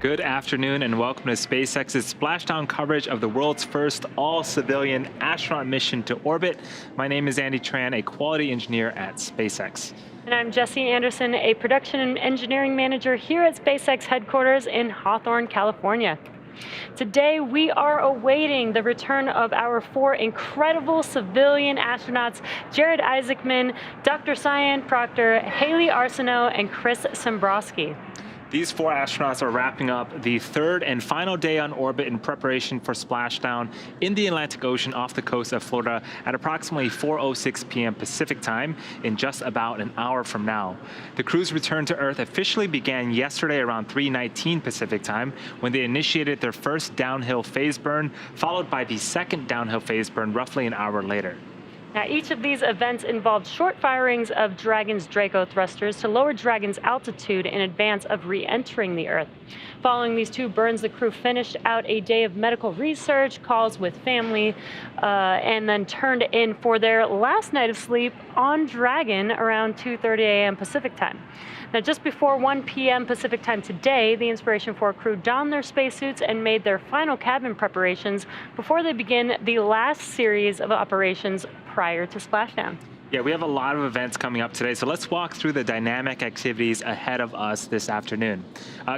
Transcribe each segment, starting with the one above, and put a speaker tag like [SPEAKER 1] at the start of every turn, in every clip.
[SPEAKER 1] Good afternoon and welcome to SpaceX's splashdown coverage of the world's first all-civilian astronaut mission to orbit. My name is Andy Tran, a quality engineer at SpaceX.
[SPEAKER 2] And I'm Jesse Anderson, a production and engineering manager here at SpaceX headquarters in Hawthorne, California. Today, we are awaiting the return of our four incredible civilian astronauts, Jared Isaacman, Dr. Cyan Proctor, Haley Arsenault, and Chris Sembrowski.
[SPEAKER 1] These four astronauts are wrapping up the third and final day on orbit in preparation for splashdown in the Atlantic Ocean off the coast of Florida at approximately 4:06 p.m. Pacific time in just about an hour from now. The crew's return to Earth officially began yesterday around 3:19 Pacific time when they initiated their first downhill phase burn, followed by the second downhill phase burn roughly an hour later.
[SPEAKER 2] Now, each of these events involved short firings of Dragon's Draco thrusters to lower Dragon's altitude in advance of re-entering the Earth. Following these two burns, the crew finished out a day of medical research, calls with family, and then turned in for their last night of sleep on Dragon around 2:30 a.m. Pacific time. Now, just before 1 p.m. Pacific time today, the Inspiration4 crew donned their spacesuits and made their final cabin preparations before they begin the last series of operations prior to splashdown.
[SPEAKER 1] Yeah, we have a lot of events coming up today, so let's walk through the dynamic activities ahead of us this afternoon.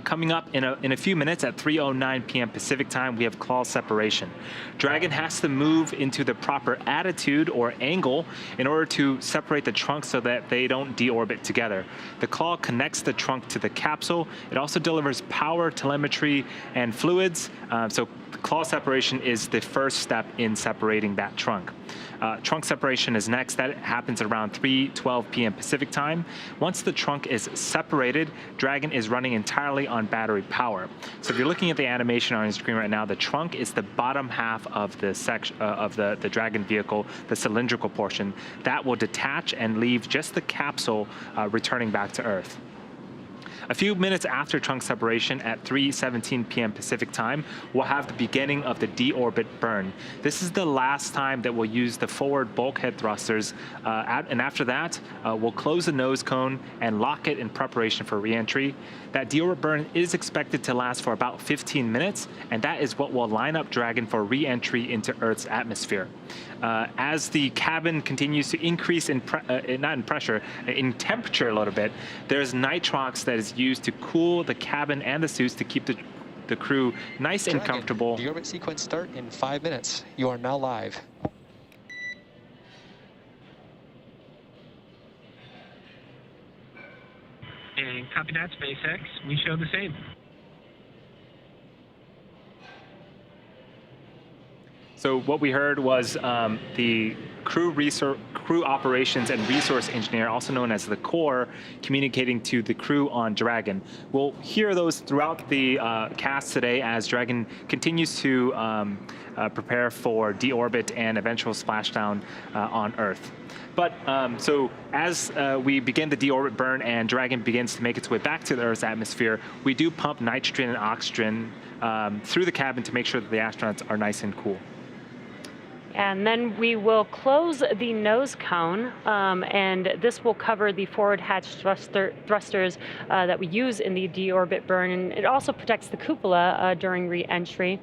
[SPEAKER 1] Coming up in a few minutes at 3:09 p.m. Pacific time, we have claw separation. Dragon has to move into the proper attitude or angle in order to separate the trunk so that they don't deorbit together. The claw connects the trunk to the capsule. It also delivers power, telemetry, and fluids. So claw separation is the first step in separating that trunk. Trunk separation is next. That happens around 3:12 p.m. Pacific time. Once the trunk is separated, Dragon is running entirely on battery power. So if you're looking at the animation on your screen right now, the trunk is the bottom half of the section of the Dragon vehicle, the cylindrical portion. That will detach and leave just the capsule returning back to Earth. A few minutes after trunk separation at 3:17 p.m. Pacific time, we'll have the beginning of the deorbit burn. This is the last time that we'll use the forward bulkhead thrusters, and after that, we'll close the nose cone and lock it in preparation for re-entry. That deorbit burn is expected to last for about 15 minutes, and that is what will line up Dragon for re-entry into Earth's atmosphere. As the cabin continues to increase in temperature a little bit, there's nitrox that is used to cool the cabin and the suits to keep the crew nice and comfortable.
[SPEAKER 3] The orbit sequence start in 5 minutes. You are now live.
[SPEAKER 4] And copy that, SpaceX. We show the same.
[SPEAKER 1] So what we heard was the crew operations and resource engineer, also known as the core, communicating to the crew on Dragon. We'll hear those throughout the cast today as Dragon continues to prepare for deorbit and eventual splashdown on Earth. But so as we begin the deorbit burn and Dragon begins to make its way back to the Earth's atmosphere, we do pump nitrogen and oxygen through the cabin to make sure that the astronauts are nice and cool.
[SPEAKER 2] And then we will close the nose cone, and this will cover the forward hatch thrusters that we use in the deorbit burn, and it also protects the cupola during re-entry.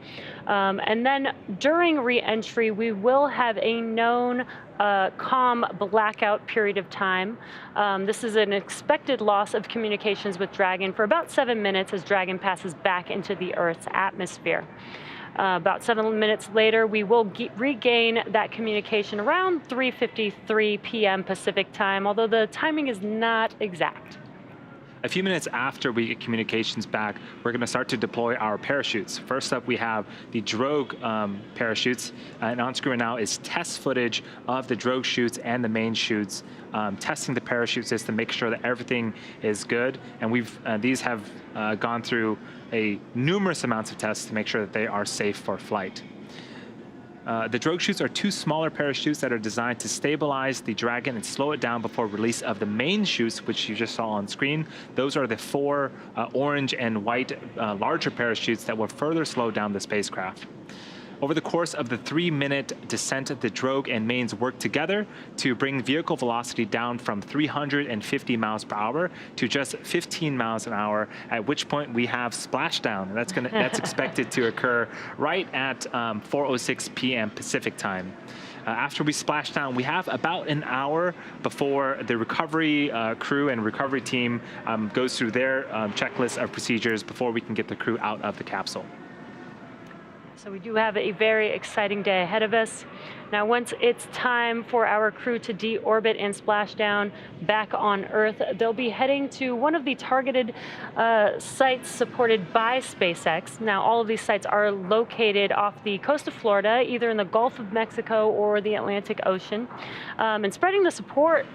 [SPEAKER 2] And then during re-entry, we will have a known calm blackout period of time. This is an expected loss of communications with Dragon for about 7 minutes as Dragon passes back into the Earth's atmosphere. About 7 minutes later, we will regain that communication around 3:53 p.m. Pacific time, although the timing is not exact.
[SPEAKER 1] A few minutes after we get communications back, we're going to start to deploy our parachutes. First up, we have the drogue parachutes, and on screen now is test footage of the drogue chutes and the main chutes, testing the parachute system, make sure that everything is good. And these have gone through numerous amounts of tests to make sure that they are safe for flight. The drogue chutes are two smaller parachutes that are designed to stabilize the Dragon and slow it down before release of the main chutes, which you just saw on screen. Those are the four orange and white larger parachutes that will further slow down the spacecraft. Over the course of the 3-minute descent, the drogue and mains work together to bring vehicle velocity down from 350 miles per hour to just 15 miles an hour, at which point we have splashdown. And that's expected to occur right at 4:06 p.m. Pacific time. After we splash down, we have about an hour before the recovery crew and recovery team goes through their checklist of procedures before we can get the crew out of the capsule.
[SPEAKER 2] So we do have a very exciting day ahead of us. Now, once it's time for our crew to deorbit and splash down back on Earth, they'll be heading to one of the targeted sites supported by SpaceX. Now, all of these sites are located off the coast of Florida, either in the Gulf of Mexico or the Atlantic Ocean. And spreading the supported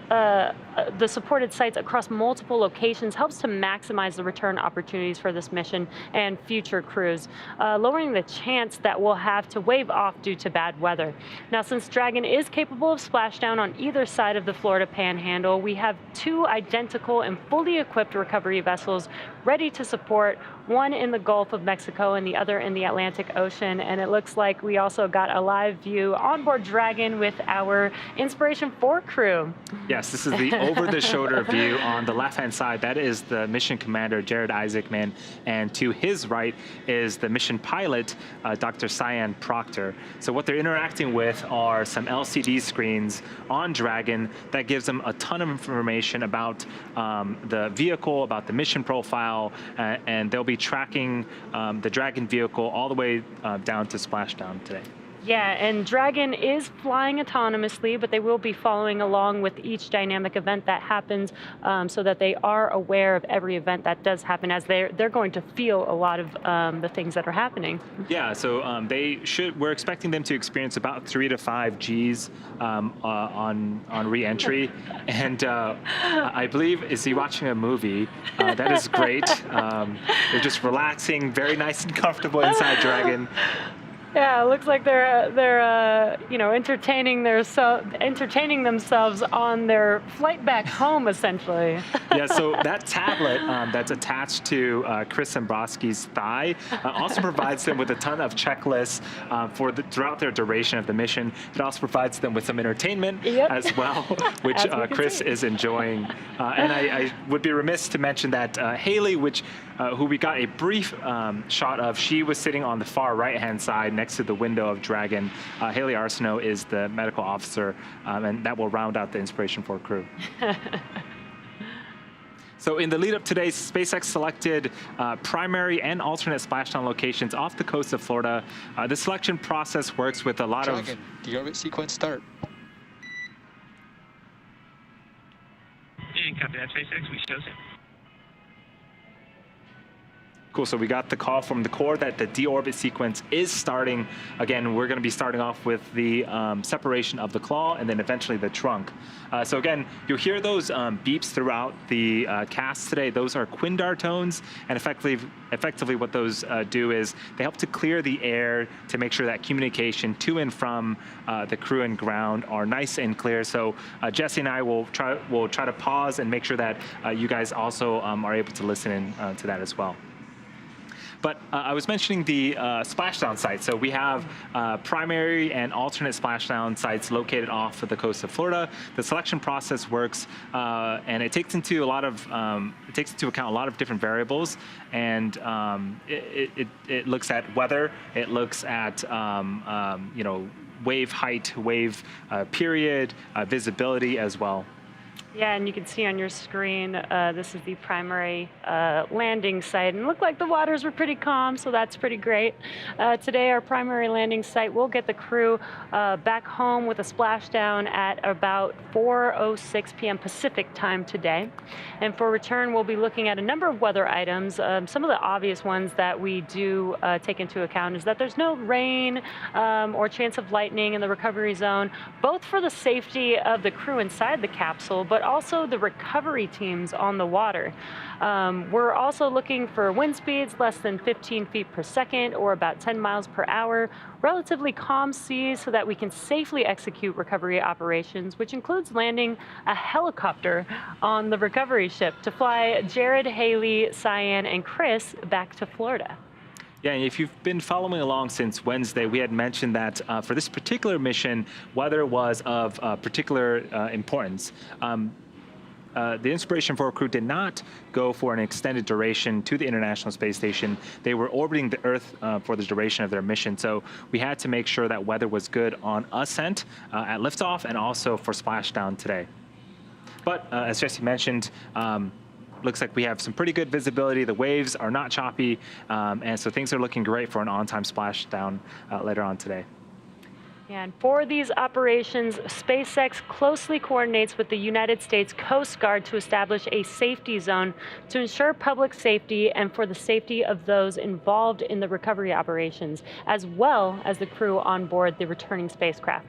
[SPEAKER 2] sites across multiple locations helps to maximize the return opportunities for this mission and future crews, lowering the chance that we'll have to wave off due to bad weather. Now, since Dragon is capable of splashdown on either side of the Florida Panhandle, we have 2 identical and fully equipped recovery vessels ready to support, one in the Gulf of Mexico and the other in the Atlantic Ocean. And it looks like we also got a live view onboard Dragon with our Inspiration4 crew.
[SPEAKER 1] Yes, this is the over-the-shoulder view. On the left-hand side, that is the mission commander, Jared Isaacman, and to his right is the mission pilot, Dr. Cyan Proctor. So what they're interacting with are some LCD screens on Dragon that gives them a ton of information about the vehicle, about the mission profile, and they'll be tracking the Dragon vehicle all the way down to splashdown today.
[SPEAKER 2] Yeah, and Dragon is flying autonomously, but they will be following along with each dynamic event that happens, so that they are aware of every event that does happen, as they're going to feel a lot of the things that are happening.
[SPEAKER 1] Yeah, so we're expecting them to experience about 3 to 5 Gs on re-entry, and I believe, is he watching a movie? That is great. They're just relaxing, very nice and comfortable inside Dragon.
[SPEAKER 2] Yeah, it looks like they're you know, entertaining themselves on their flight back home, essentially.
[SPEAKER 1] Yeah, so that tablet that's attached to Chris Zembroski's thigh also provides them with a ton of checklists throughout their duration of the mission. It also provides them with some entertainment as well, which Chris is enjoying. And I would be remiss to mention that Haley, who we got a brief shot of, she was sitting on the far right-hand side next to the window of Dragon. Haley Arsenault is the medical officer, and that will round out the Inspiration4 crew. So in the lead up today, SpaceX selected primary and alternate splashdown locations off the coast of Florida. The selection process works with a lot
[SPEAKER 3] Dragon, deorbit sequence start.
[SPEAKER 4] And copy that, SpaceX. We show same.
[SPEAKER 1] Cool, so we got the call from the core that the deorbit sequence is starting. Again, we're going to be starting off with the separation of the claw and then eventually the trunk. So again, you'll hear those beeps throughout the cast today. Those are Quindar tones, and effectively what those do is they help to clear the air to make sure that communication to and from the crew and ground are nice and clear. So Jesse and I will try to pause and make sure that you guys also are able to listen in to that as well. But I was mentioning the splashdown sites. So we have primary and alternate splashdown sites located off of the coast of Florida. The selection process works, and it takes into account a lot of different variables. And it looks at weather. It looks at you know, wave height, wave period, visibility as well.
[SPEAKER 2] Yeah, and you can see on your screen, this is the primary landing site. And it looked like the waters were pretty calm, so that's pretty great. Today, our primary landing site will get the crew back home with a splashdown at about 4:06 p.m. Pacific time today. And for return, we'll be looking at a number of weather items. Some of the obvious ones that we do take into account is that there's no rain or chance of lightning in the recovery zone, both for the safety of the crew inside the capsule, but also the recovery teams on the water. We're also looking for wind speeds less than 15 feet per second or about 10 miles per hour, relatively calm seas so that we can safely execute recovery operations, which includes landing a helicopter on the recovery ship to fly Jared, Haley, Cyan, and Chris back to Florida.
[SPEAKER 1] Yeah, and if you've been following along since Wednesday, we had mentioned that for this particular mission, weather was of particular importance. The Inspiration4 crew did not go for an extended duration to the International Space Station. They were orbiting the Earth for the duration of their mission, so we had to make sure that weather was good on ascent, at liftoff, and also for splashdown today. But as Jesse mentioned, looks like we have some pretty good visibility. The waves are not choppy, and so things are looking great for an on-time splashdown later on today.
[SPEAKER 2] And for these operations, SpaceX closely coordinates with the United States Coast Guard to establish a safety zone to ensure public safety and for the safety of those involved in the recovery operations, as well as the crew on board the returning spacecraft.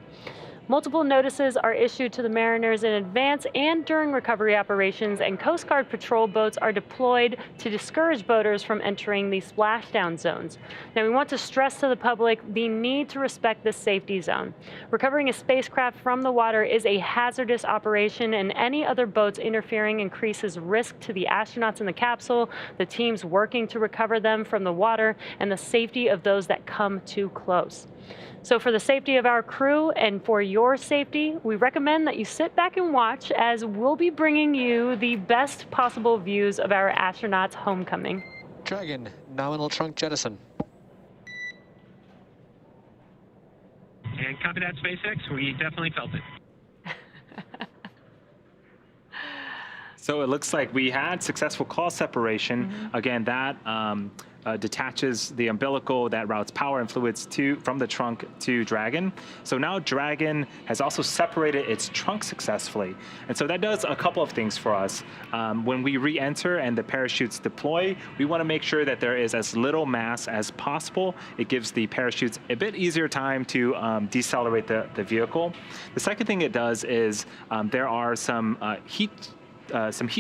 [SPEAKER 2] Multiple notices are issued to the mariners in advance and during recovery operations, and Coast Guard patrol boats are deployed to discourage boaters from entering the splashdown zones. Now, we want to stress to the public the need to respect this safety zone. Recovering a spacecraft from the water is a hazardous operation, and any other boats interfering increases risk to the astronauts in the capsule, the teams working to recover them from the water, and the safety of those that come too close. So for the safety of our crew and for your safety, we recommend that you sit back and watch as we'll be bringing you the best possible views of our astronauts' homecoming.
[SPEAKER 3] Dragon, nominal trunk jettison.
[SPEAKER 4] And copy that, SpaceX. We definitely felt it.
[SPEAKER 1] So it looks like we had successful call separation. Again, that detaches the umbilical that routes power and fluids from the trunk to Dragon. So now Dragon has also separated its trunk successfully. And so that does a couple of things for us. When we re-enter and the parachutes deploy, we want to make sure that there is as little mass as possible. It gives the parachutes a bit easier time to decelerate the vehicle. The second thing it does is there are some heat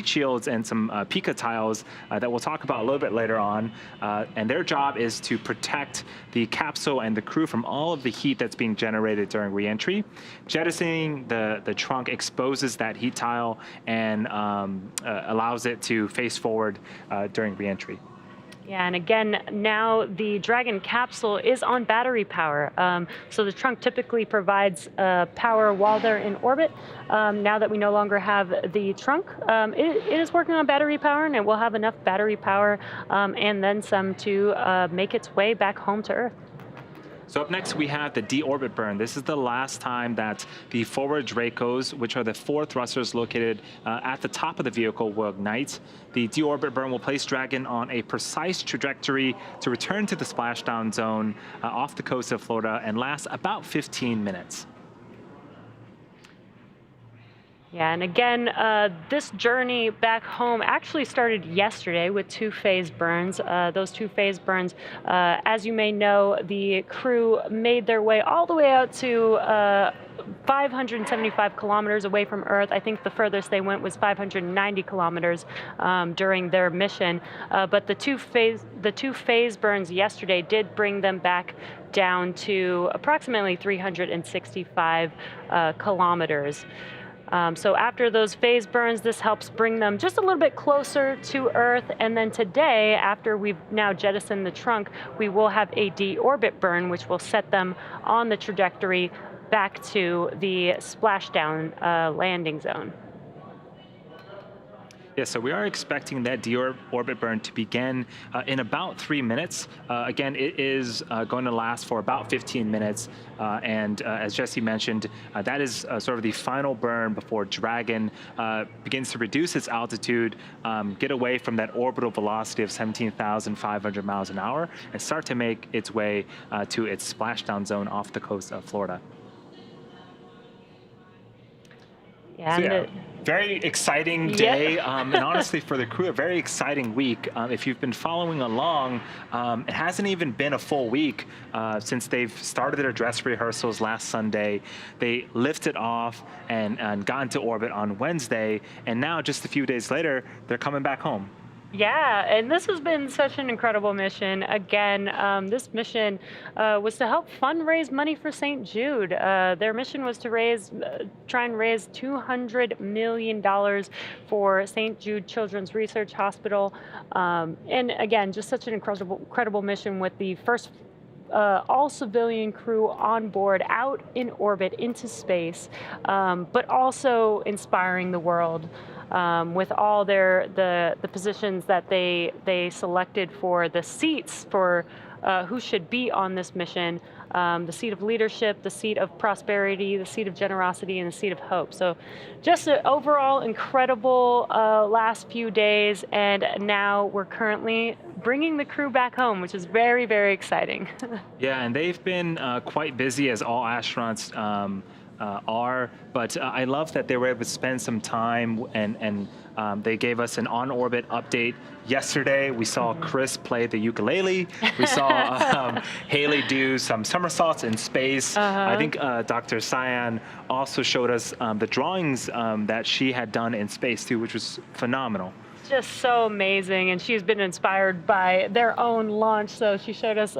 [SPEAKER 1] shields and some pica tiles that we'll talk about a little bit later on. And their job is to protect the capsule and the crew from all of the heat that's being generated during reentry. Jettisoning the trunk exposes that heat tile and allows it to face forward during reentry.
[SPEAKER 2] Yeah, and again, now the Dragon capsule is on battery power. So the trunk typically provides power while they're in orbit. Now that we no longer have the trunk, it is working on battery power, and it will have enough battery power and then some to make its way back home to Earth.
[SPEAKER 1] So up next, we have the deorbit burn. This is the last time that the forward Dracos, which are the 4 thrusters located at the top of the vehicle, will ignite. The deorbit burn will place Dragon on a precise trajectory to return to the splashdown zone off the coast of Florida and last about 15 minutes.
[SPEAKER 2] Yeah, and again, this journey back home actually started yesterday with 2 phase burns. Those 2 phase burns, as you may know, the crew made their way all the way out to 575 kilometers away from Earth. I think the furthest they went was 590 kilometers during their mission. But the two phase burns yesterday did bring them back down to approximately 365 kilometers. So after those phase burns, this helps bring them just a little bit closer to Earth. And then today, after we've now jettisoned the trunk, we will have a deorbit burn, which will set them on the trajectory back to the splashdown landing zone.
[SPEAKER 1] Yeah, so we are expecting that deorbit burn to begin in about 3 minutes. Again, it is going to last for about 15 minutes. And as Jesse mentioned, that is sort of the final burn before Dragon begins to reduce its altitude, get away from that orbital velocity of 17,500 miles an hour, and start to make its way to its splashdown zone off the coast of Florida.
[SPEAKER 2] Yeah,
[SPEAKER 1] So, yeah, very exciting day, and honestly for the crew, a very exciting week. If you've been following along, it hasn't even been a full week since they've started their dress rehearsals last Sunday. They lifted off and got into orbit on Wednesday, and now just a few days later, they're coming back home.
[SPEAKER 2] Yeah, and this has been such an incredible mission. Again, this mission was to help fundraise money for St. Jude. Their mission was to try and raise $200 million for St. Jude Children's Research Hospital. And again, just such an incredible mission with the first all civilian crew on board out in orbit into space, but also inspiring the world with all the positions that they selected for the seats for who should be on this mission. The seat of leadership, the seat of prosperity, the seat of generosity, and the seat of hope. So just an overall incredible last few days, and now we're currently bringing the crew back home, which is very, very exciting.
[SPEAKER 1] Yeah, and they've been quite busy, as all astronauts are, but I love that they were able to spend some time and they gave us an on-orbit update yesterday. We saw Chris play the ukulele. We saw Haley do some somersaults in space. I think Dr. Cyan also showed us the drawings that she had done in space too, which was phenomenal.
[SPEAKER 2] Just so amazing, and she's been inspired by their own launch, so she showed us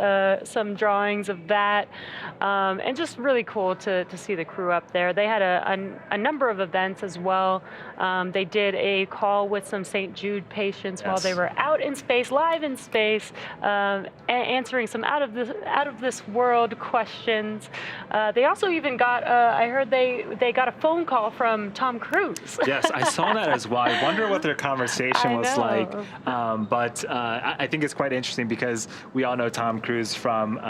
[SPEAKER 2] some drawings of that, and just really cool to see the crew up there. They had a number of events as well. They did a call with some St. Jude patients while they were out in space, live in space, answering some out of this world questions. They also even got I heard they got a phone call from Tom Cruise.
[SPEAKER 1] Yes, I saw that as well. I wonder what their conversation was like, but I think it's quite interesting because we all know Tom Cruise from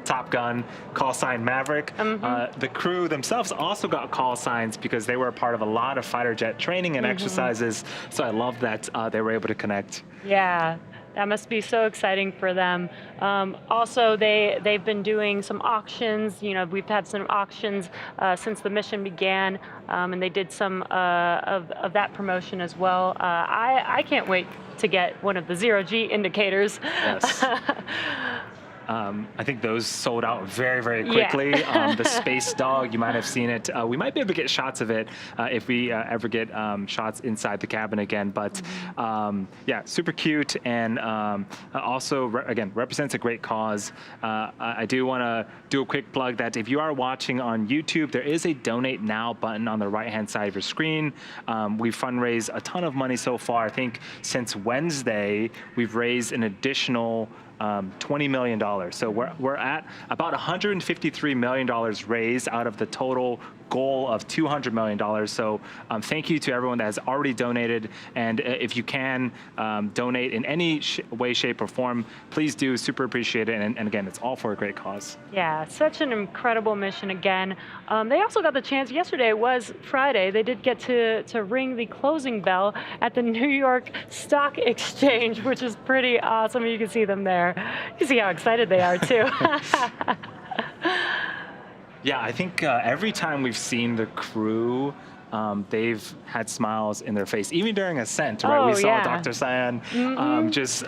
[SPEAKER 1] Top Gun, call sign Maverick. The crew themselves also got call signs because they were a part of a lot of fighter jet training and exercises, so I love that they were able to connect.
[SPEAKER 2] Yeah. That must be so exciting for them. Also, they've been doing some auctions. You know, we've had some auctions since the mission began, and they did some of that promotion as well. I can't wait to get one of the zero-G indicators.
[SPEAKER 1] Yes. I think those sold out very, very quickly.
[SPEAKER 2] Yeah.
[SPEAKER 1] The Space Dog, you might have seen it. We might be able to get shots of it if we ever get shots inside the cabin again. But yeah, super cute, and also, again, represents a great cause. I do want to do a quick plug that if you are watching on YouTube, there is a Donate Now button on the right-hand side of your screen. We've fundraised a ton of money so far. I think since Wednesday, we've raised an additional $20 million. So we're at about $153 million raised out of the total goal of $200 million. So thank you to everyone that has already donated. And if you can donate in any way, shape, or form, please do. Super appreciate it. And again, it's all for a great cause.
[SPEAKER 2] Yeah, such an incredible mission again. They also got the chance, yesterday was Friday, they did get to ring the closing bell at the New York Stock Exchange, which is pretty awesome. You can see them there. You can see how excited they are too.
[SPEAKER 1] Yeah, I think every time we've seen the crew, they've had smiles in their face, even during ascent, right? We saw Dr. Cyan just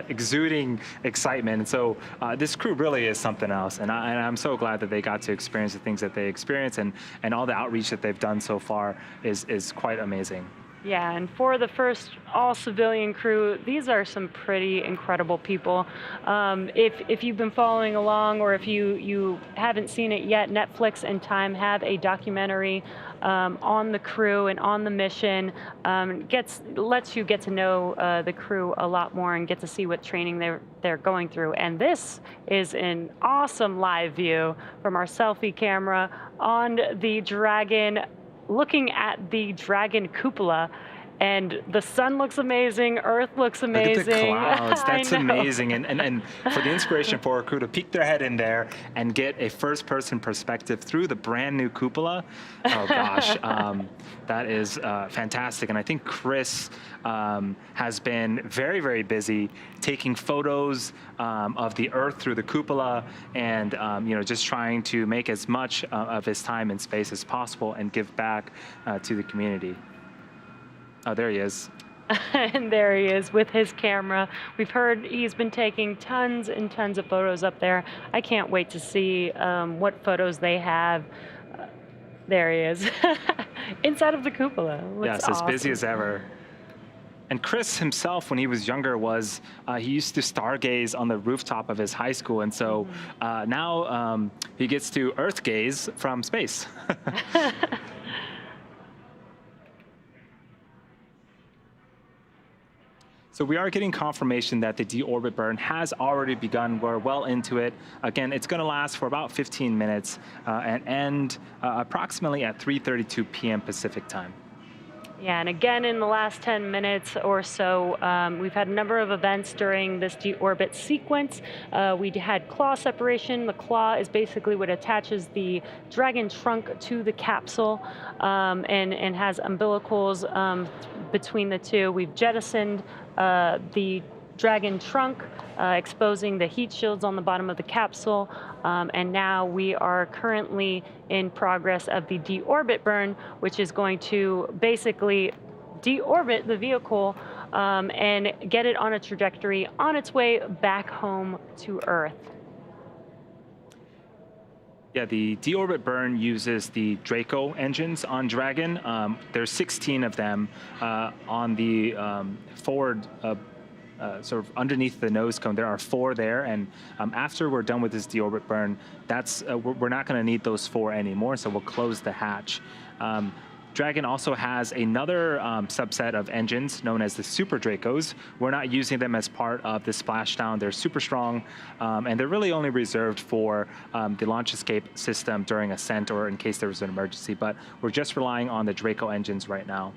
[SPEAKER 1] exuding excitement. And so this crew really is something else. And I'm so glad that they got to experience the things that they experienced, and all the outreach that they've done so far is quite amazing.
[SPEAKER 2] Yeah, and for the first all-civilian crew, these are some pretty incredible people. If you've been following along, or if you haven't seen it yet, Netflix and Time have a documentary on the crew and on the mission. Lets you get to know the crew a lot more and get to see what training they're going through. And this is an awesome live view from our selfie camera on the Dragon, looking at the Dragon cupola, and the sun looks amazing, Earth looks amazing.
[SPEAKER 1] Look at the clouds, that's amazing. And for the Inspiration4 crew to peek their head in there and get a first-person perspective through the brand new cupola, oh gosh, that is fantastic. And I think Chris has been very, very busy taking photos of the Earth through the cupola, and just trying to make as much of his time in space as possible and give back to the community. Oh, there he is.
[SPEAKER 2] And there he is with his camera. We've heard he's been taking tons and tons of photos up there. I can't wait to see what photos they have. There he is, inside of the cupola.
[SPEAKER 1] Yes,
[SPEAKER 2] awesome.
[SPEAKER 1] as busy as ever. And Chris himself, when he was younger, he used to stargaze on the rooftop of his high school, and so now he gets to Earth gaze from space. So we are getting confirmation that the deorbit burn has already begun. We're well into it. Again, it's going to last for about 15 minutes and end approximately at 3:32 p.m. Pacific time.
[SPEAKER 2] Yeah, and again, in the last 10 minutes or so, we've had a number of events during this deorbit sequence. We had claw separation. The claw is basically what attaches the Dragon trunk to the capsule and has umbilicals between the two. We've jettisoned the Dragon trunk, exposing the heat shields on the bottom of the capsule. And now we are currently in progress of the deorbit burn, which is going to basically deorbit the vehicle and get it on a trajectory on its way back home to Earth.
[SPEAKER 1] Yeah, the deorbit burn uses the Draco engines on Dragon. There's 16 of them on the forward sort of underneath the nose cone. There are 4 there, and after we're done with this deorbit burn, we're not going to need those 4 anymore, so we'll close the hatch. Dragon also has another subset of engines known as the Super Dracos. We're not using them as part of the splashdown. They're super strong, and they're really only reserved for the launch escape system during ascent or in case there was an emergency, but we're just relying on the Draco engines right now.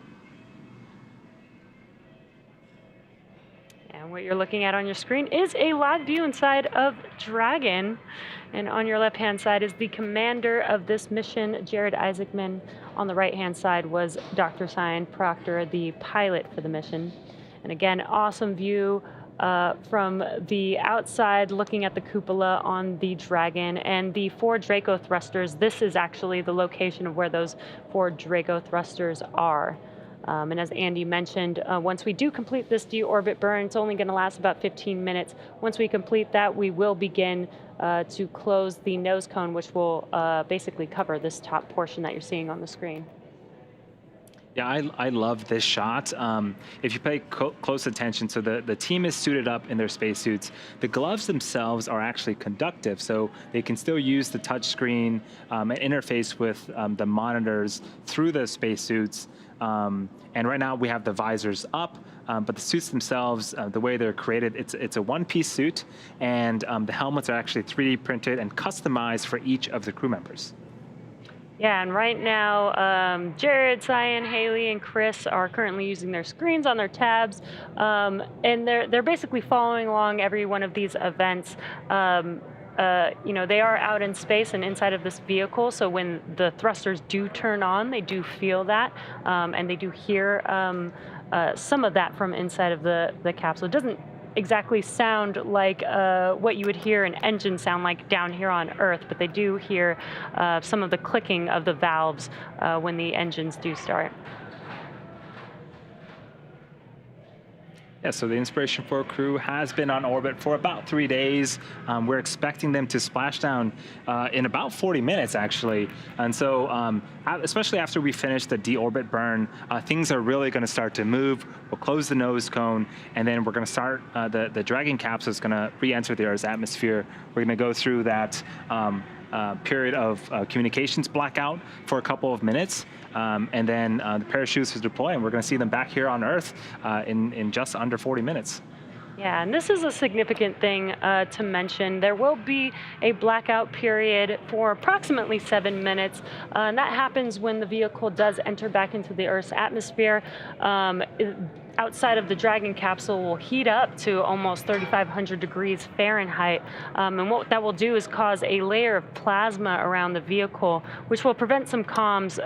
[SPEAKER 2] And what you're looking at on your screen is a live view inside of Dragon. And on your left-hand side is the commander of this mission, Jared Isaacman. On the right-hand side was Dr. Cyan Proctor, the pilot for the mission. And again, awesome view from the outside looking at the cupola on the Dragon and the 4 Draco thrusters. This is actually the location of where those 4 Draco thrusters are. And as Andy mentioned, once we do complete this deorbit burn, it's only going to last about 15 minutes. Once we complete that, we will begin to close the nose cone, which will basically cover this top portion that you're seeing on the screen.
[SPEAKER 1] Yeah, I love this shot. If you pay close attention, so the team is suited up in their spacesuits. The gloves themselves are actually conductive, so they can still use the touch screen and interface with the monitors through the spacesuits. And right now we have the visors up, but the suits themselves, the way they're created, it's a one-piece suit, and the helmets are actually 3D printed and customized for each of the crew members.
[SPEAKER 2] Yeah, and right now, Jared, Cyan, Haley, and Chris are currently using their screens on their tabs, and they're basically following along every one of these events. You know, they are out in space and inside of this vehicle, so when the thrusters do turn on, they do feel that, and they do hear some of that from inside of the capsule. It doesn't exactly sound like what you would hear an engine sound like down here on Earth, but they do hear some of the clicking of the valves when the engines do start.
[SPEAKER 1] Yeah, so the Inspiration4 crew has been on orbit for about 3 days. We're expecting them to splash down in about 40 minutes, actually. And so, especially after we finish the deorbit burn, things are really going to start to move. We'll close the nose cone, and then we're going to start, the Dragon capsule is going to re-enter the Earth's atmosphere. We're going to go through that period of communications blackout for a couple of minutes. And then the parachutes will deploy, and we're going to see them back here on Earth in just under 40 minutes.
[SPEAKER 2] Yeah, and this is a significant thing to mention. There will be a blackout period for approximately 7 minutes, and that happens when the vehicle does enter back into the Earth's atmosphere. Outside of the Dragon capsule will heat up to almost 3,500 degrees Fahrenheit. And what that will do is cause a layer of plasma around the vehicle, which will prevent some comms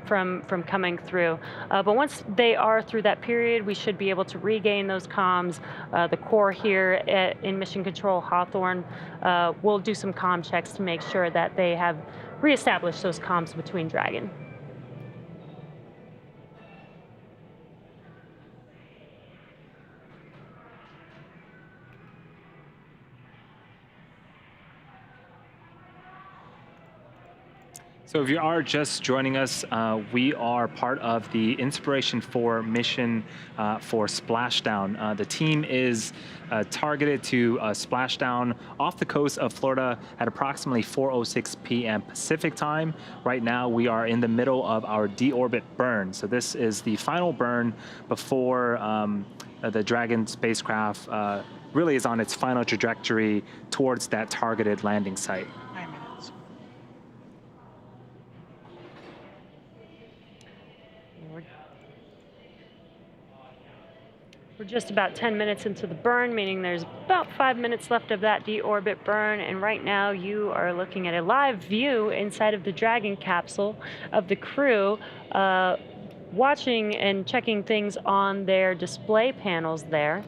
[SPEAKER 2] from coming through. But once they are through that period, we should be able to regain those comms. The core here in Mission Control Hawthorne will do some comm checks to make sure that they have reestablished those comms between Dragon.
[SPEAKER 1] So if you are just joining us, we are part of the Inspiration4 mission for Splashdown. The team is targeted to splashdown off the coast of Florida at approximately 4:06 p.m. Pacific time. Right now, we are in the middle of our deorbit burn. So this is the final burn before the Dragon spacecraft really is on its final trajectory towards that targeted landing site.
[SPEAKER 3] 9 minutes.
[SPEAKER 2] We're just about 10 minutes into the burn, meaning there's about 5 minutes left of that deorbit burn. And right now you are looking at a live view inside of the Dragon capsule of the crew, watching and checking things on their display panels there.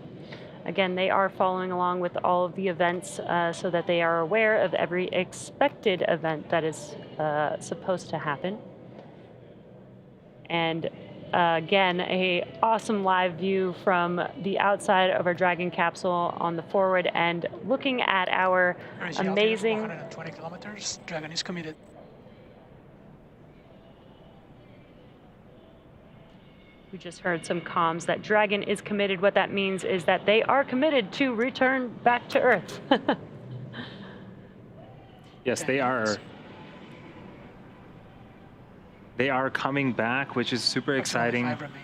[SPEAKER 2] Again, they are following along with all of the events so that they are aware of every expected event that is supposed to happen. And again, a awesome live view from the outside of our Dragon capsule on the forward end, looking at our amazing...
[SPEAKER 3] 120 kilometers. Dragon is committed.
[SPEAKER 2] We just heard some comms that Dragon is committed. What that means is that they are committed to return back to Earth.
[SPEAKER 1] Yes, they are. They are coming back, which is super exciting.
[SPEAKER 3] 5 remaining.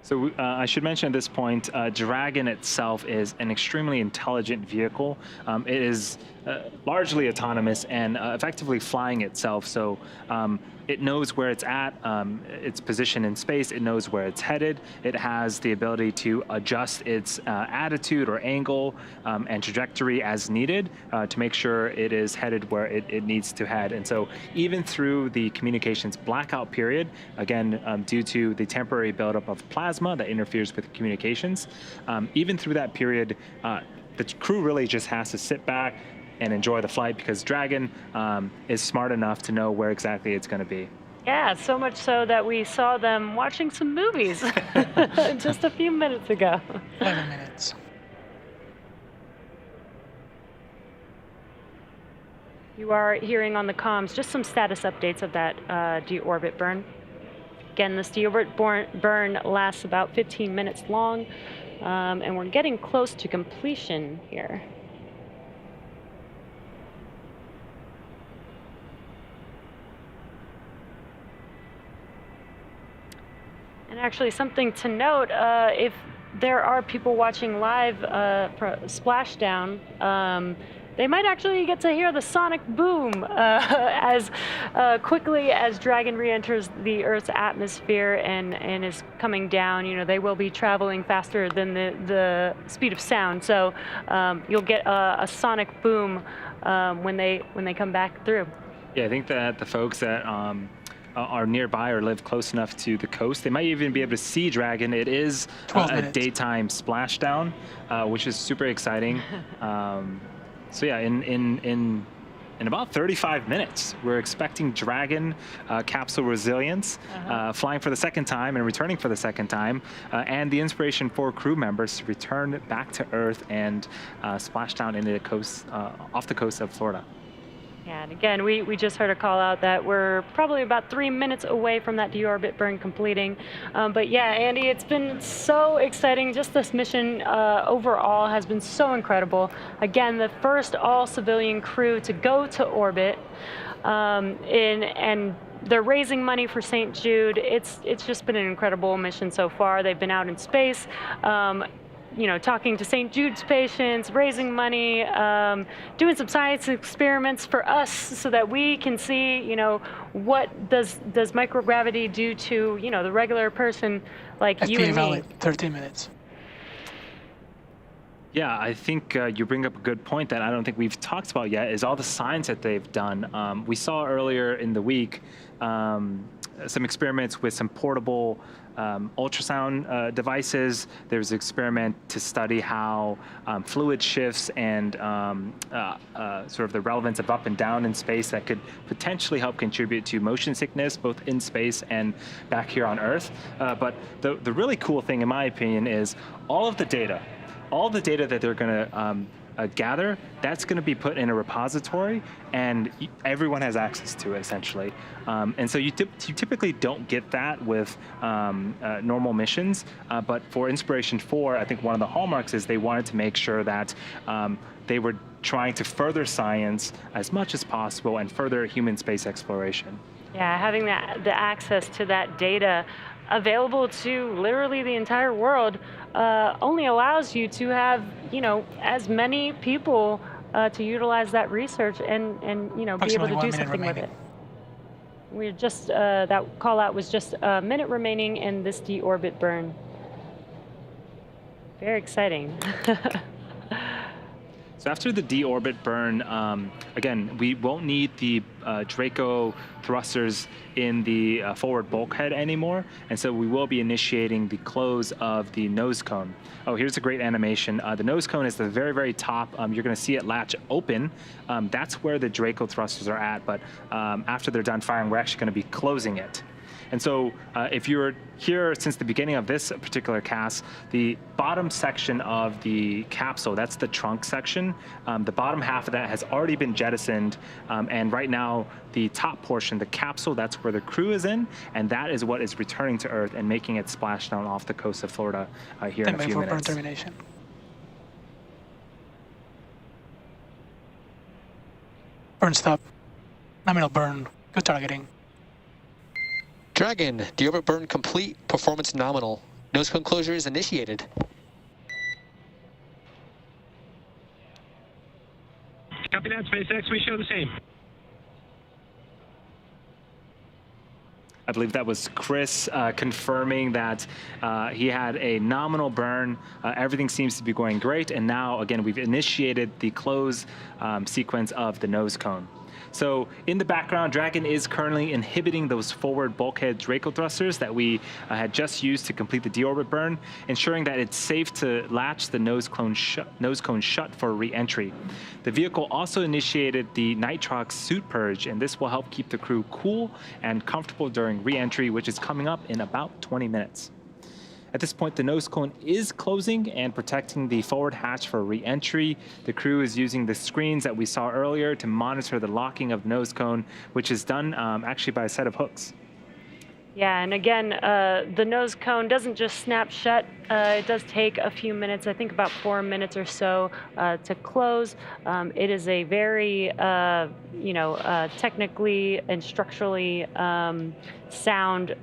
[SPEAKER 1] So I should mention at this point, Dragon itself is an extremely intelligent vehicle. It is largely autonomous and effectively flying itself. So it knows where it's at, its position in space. It knows where it's headed. It has the ability to adjust its attitude or angle and trajectory as needed to make sure it is headed where it needs to head. And so even through the communications blackout period, again, due to the temporary buildup of plasma that interferes with communications, even through that period, the crew really just has to sit back and enjoy the flight because Dragon is smart enough to know where exactly it's going to be.
[SPEAKER 2] Yeah, so much so that we saw them watching some movies just a few minutes ago.
[SPEAKER 3] 11 minutes.
[SPEAKER 2] You are hearing on the comms just some status updates of that deorbit burn. Again, this deorbit burn lasts about 15 minutes long, and we're getting close to completion here. And actually, something to note, if there are people watching live for Splashdown, they might actually get to hear the sonic boom as quickly as Dragon re-enters the Earth's atmosphere and is coming down. You know, they will be traveling faster than the speed of sound, so you'll get a sonic boom when they come back through.
[SPEAKER 1] Yeah, I think that the folks that are nearby or live close enough to the coast, they might even be able to see Dragon. It is a daytime splashdown, which is super exciting. So yeah, in about 35 minutes, we're expecting Dragon capsule resilience flying for the second time and returning for the second time, and the Inspiration4 crew members to return back to Earth and splash down into the coast, off the coast of Florida.
[SPEAKER 2] Yeah, and again, we just heard a call out that we're probably about 3 minutes away from that deorbit burn completing. But yeah, Andy, it's been so exciting. Just this mission overall has been so incredible. Again, the first all-civilian crew to go to orbit, and they're raising money for St. Jude. It's just been an incredible mission so far. They've been out in space. You know, talking to St. Jude's patients, raising money, doing some science experiments for us so that we can see, you know, what does microgravity do to, you know, the regular person like you and me.
[SPEAKER 3] Valid, 13 minutes.
[SPEAKER 1] Yeah, I think you bring up a good point that I don't think we've talked about yet is all the science that they've done. We saw earlier in the week some experiments with some portable ultrasound devices. There's an experiment to study how fluid shifts and sort of the relevance of up and down in space that could potentially help contribute to motion sickness, both in space and back here on Earth. But the really cool thing, in my opinion, is all of the data. All the data that they're going to gather, that's going to be put in a repository, and everyone has access to it, essentially. And so you typically don't get that with normal missions, but for Inspiration4, I think one of the hallmarks is they wanted to make sure that they were trying to further science as much as possible and further human space exploration.
[SPEAKER 2] Yeah, having the access to that data available to literally the entire world only allows you to have, as many people to utilize that research and be able
[SPEAKER 3] Approximately
[SPEAKER 2] to
[SPEAKER 3] 1
[SPEAKER 2] do
[SPEAKER 3] minute
[SPEAKER 2] something with
[SPEAKER 3] remaining.
[SPEAKER 2] it. We're just, that call out was just a minute remaining in this deorbit burn. Very exciting.
[SPEAKER 1] So after the deorbit burn, again, we won't need the Draco thrusters in the forward bulkhead anymore, and so we will be initiating the close of the nose cone. Oh, here's a great animation. The nose cone is the very, very top. You're going to see it latch open. That's where the Draco thrusters are at, but after they're done firing, we're actually going to be closing it. And so if you're here since the beginning of this particular cast, the bottom section of the capsule, that's the trunk section, the bottom half of that has already been jettisoned. And right now, the top portion, the capsule, that's where the crew is in. And that is what is returning to Earth and making it splash down off the coast of Florida here in a few
[SPEAKER 3] for burn
[SPEAKER 1] minutes.
[SPEAKER 3] termination. Burn stop. Nominal burn. Good targeting.
[SPEAKER 5] Dragon, deorbit burn complete, performance nominal. Nose cone closure is initiated.
[SPEAKER 4] Copy that, SpaceX. We show the same.
[SPEAKER 1] I believe that was Chris confirming that he had a nominal burn. Everything seems to be going great. And now, again, we've initiated the close sequence of the nose cone. So in the background, Dragon is currently inhibiting those forward bulkhead Draco thrusters that we had just used to complete the deorbit burn, ensuring that it's safe to latch the nose cone shut for re-entry. The vehicle also initiated the nitrox suit purge, and this will help keep the crew cool and comfortable during re-entry, which is coming up in about 20 minutes. At this point, the nose cone is closing and protecting the forward hatch for re-entry. The crew is using the screens that we saw earlier to monitor the locking of the nose cone, which is done actually by a set of hooks.
[SPEAKER 2] Yeah, and again, the nose cone doesn't just snap shut. It does take a few minutes, I think about 4 minutes or so to close. It is a very, technically and structurally sound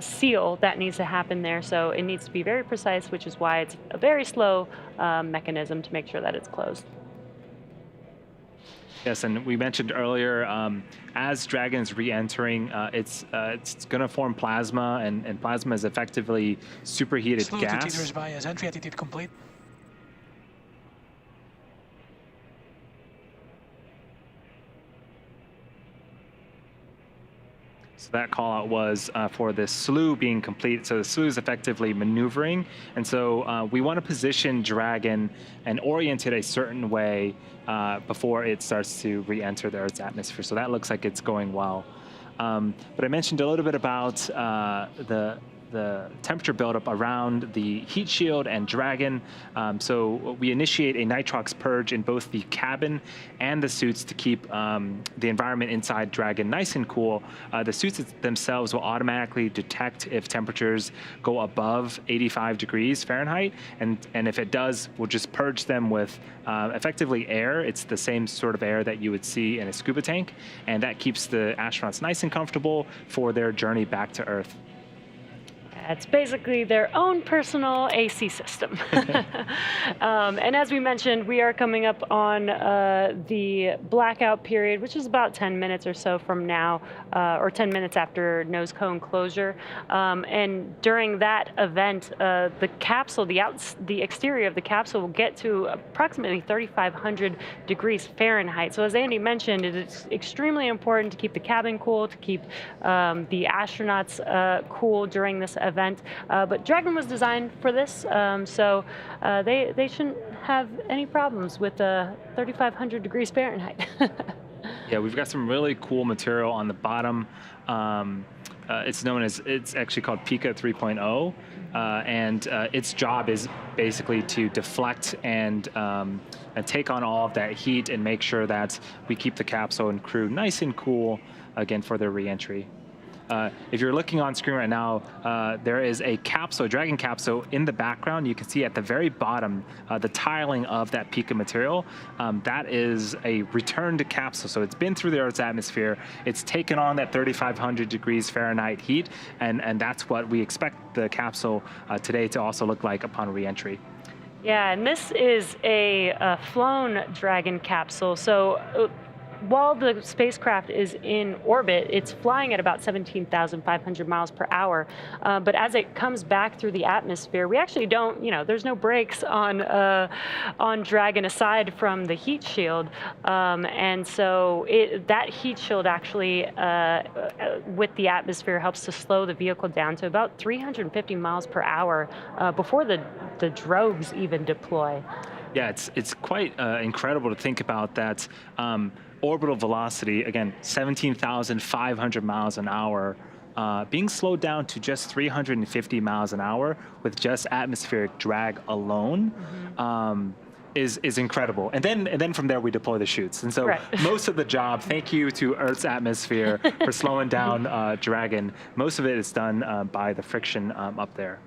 [SPEAKER 2] seal that needs to happen there. So it needs to be very precise, which is why it's a very slow mechanism to make sure that it's closed.
[SPEAKER 1] Yes, and we mentioned earlier, as Dragon is re-entering, it's going to form plasma, and plasma is effectively superheated
[SPEAKER 3] Slow
[SPEAKER 1] gas.
[SPEAKER 3] to teeters bias. Entry attitude complete.
[SPEAKER 1] So that call out was for the slew being complete. So the slew is effectively maneuvering. And so we want to position Dragon and orient it a certain way before it starts to re-enter the Earth's atmosphere. So that looks like it's going well. But I mentioned a little bit about the temperature buildup around the heat shield and Dragon. So we initiate a nitrox purge in both the cabin and the suits to keep the environment inside Dragon nice and cool. The suits themselves will automatically detect if temperatures go above 85 degrees Fahrenheit. And if it does, we'll just purge them with effectively air. It's the same sort of air that you would see in a scuba tank. And that keeps the astronauts nice and comfortable for their journey back to Earth.
[SPEAKER 2] It's basically their own personal AC system. And as we mentioned, we are coming up on the blackout period, which is about 10 minutes or so from now, or 10 minutes after nose cone closure. And during that event, the capsule, the exterior of the capsule will get to approximately 3,500 degrees Fahrenheit. So as Andy mentioned, it is extremely important to keep the cabin cool, to keep the astronauts cool during this event. But Dragon was designed for this, so they shouldn't have any problems with 3,500 degrees Fahrenheit.
[SPEAKER 1] Yeah, we've got some really cool material on the bottom. It's actually called Pika 3.0, and its job is basically to deflect and take on all of that heat and make sure that we keep the capsule and crew nice and cool again for their re-entry. If you're looking on screen right now, there is a capsule, a Dragon capsule in the background. You can see at the very bottom the tiling of that Pika material. That is a returned capsule. So it's been through the Earth's atmosphere. It's taken on that 3,500 degrees Fahrenheit heat, and that's what we expect the capsule today to also look like upon re-entry.
[SPEAKER 2] Yeah, and this is a flown Dragon capsule. So while the spacecraft is in orbit, it's flying at about 17,500 miles per hour. But as it comes back through the atmosphere, we actually don't, there's no brakes on Dragon aside from the heat shield. And so that heat shield actually, with the atmosphere, helps to slow the vehicle down to about 350 miles per hour before the drogues even deploy.
[SPEAKER 1] Yeah, it's quite incredible to think about that. Orbital velocity, again, 17,500 miles an hour, being slowed down to just 350 miles an hour with just atmospheric drag alone. Is incredible. And then from there we deploy the chutes. And so
[SPEAKER 2] right.
[SPEAKER 1] Most of the job, thank you to Earth's atmosphere for slowing down Dragon. Most of it is done by the friction up there.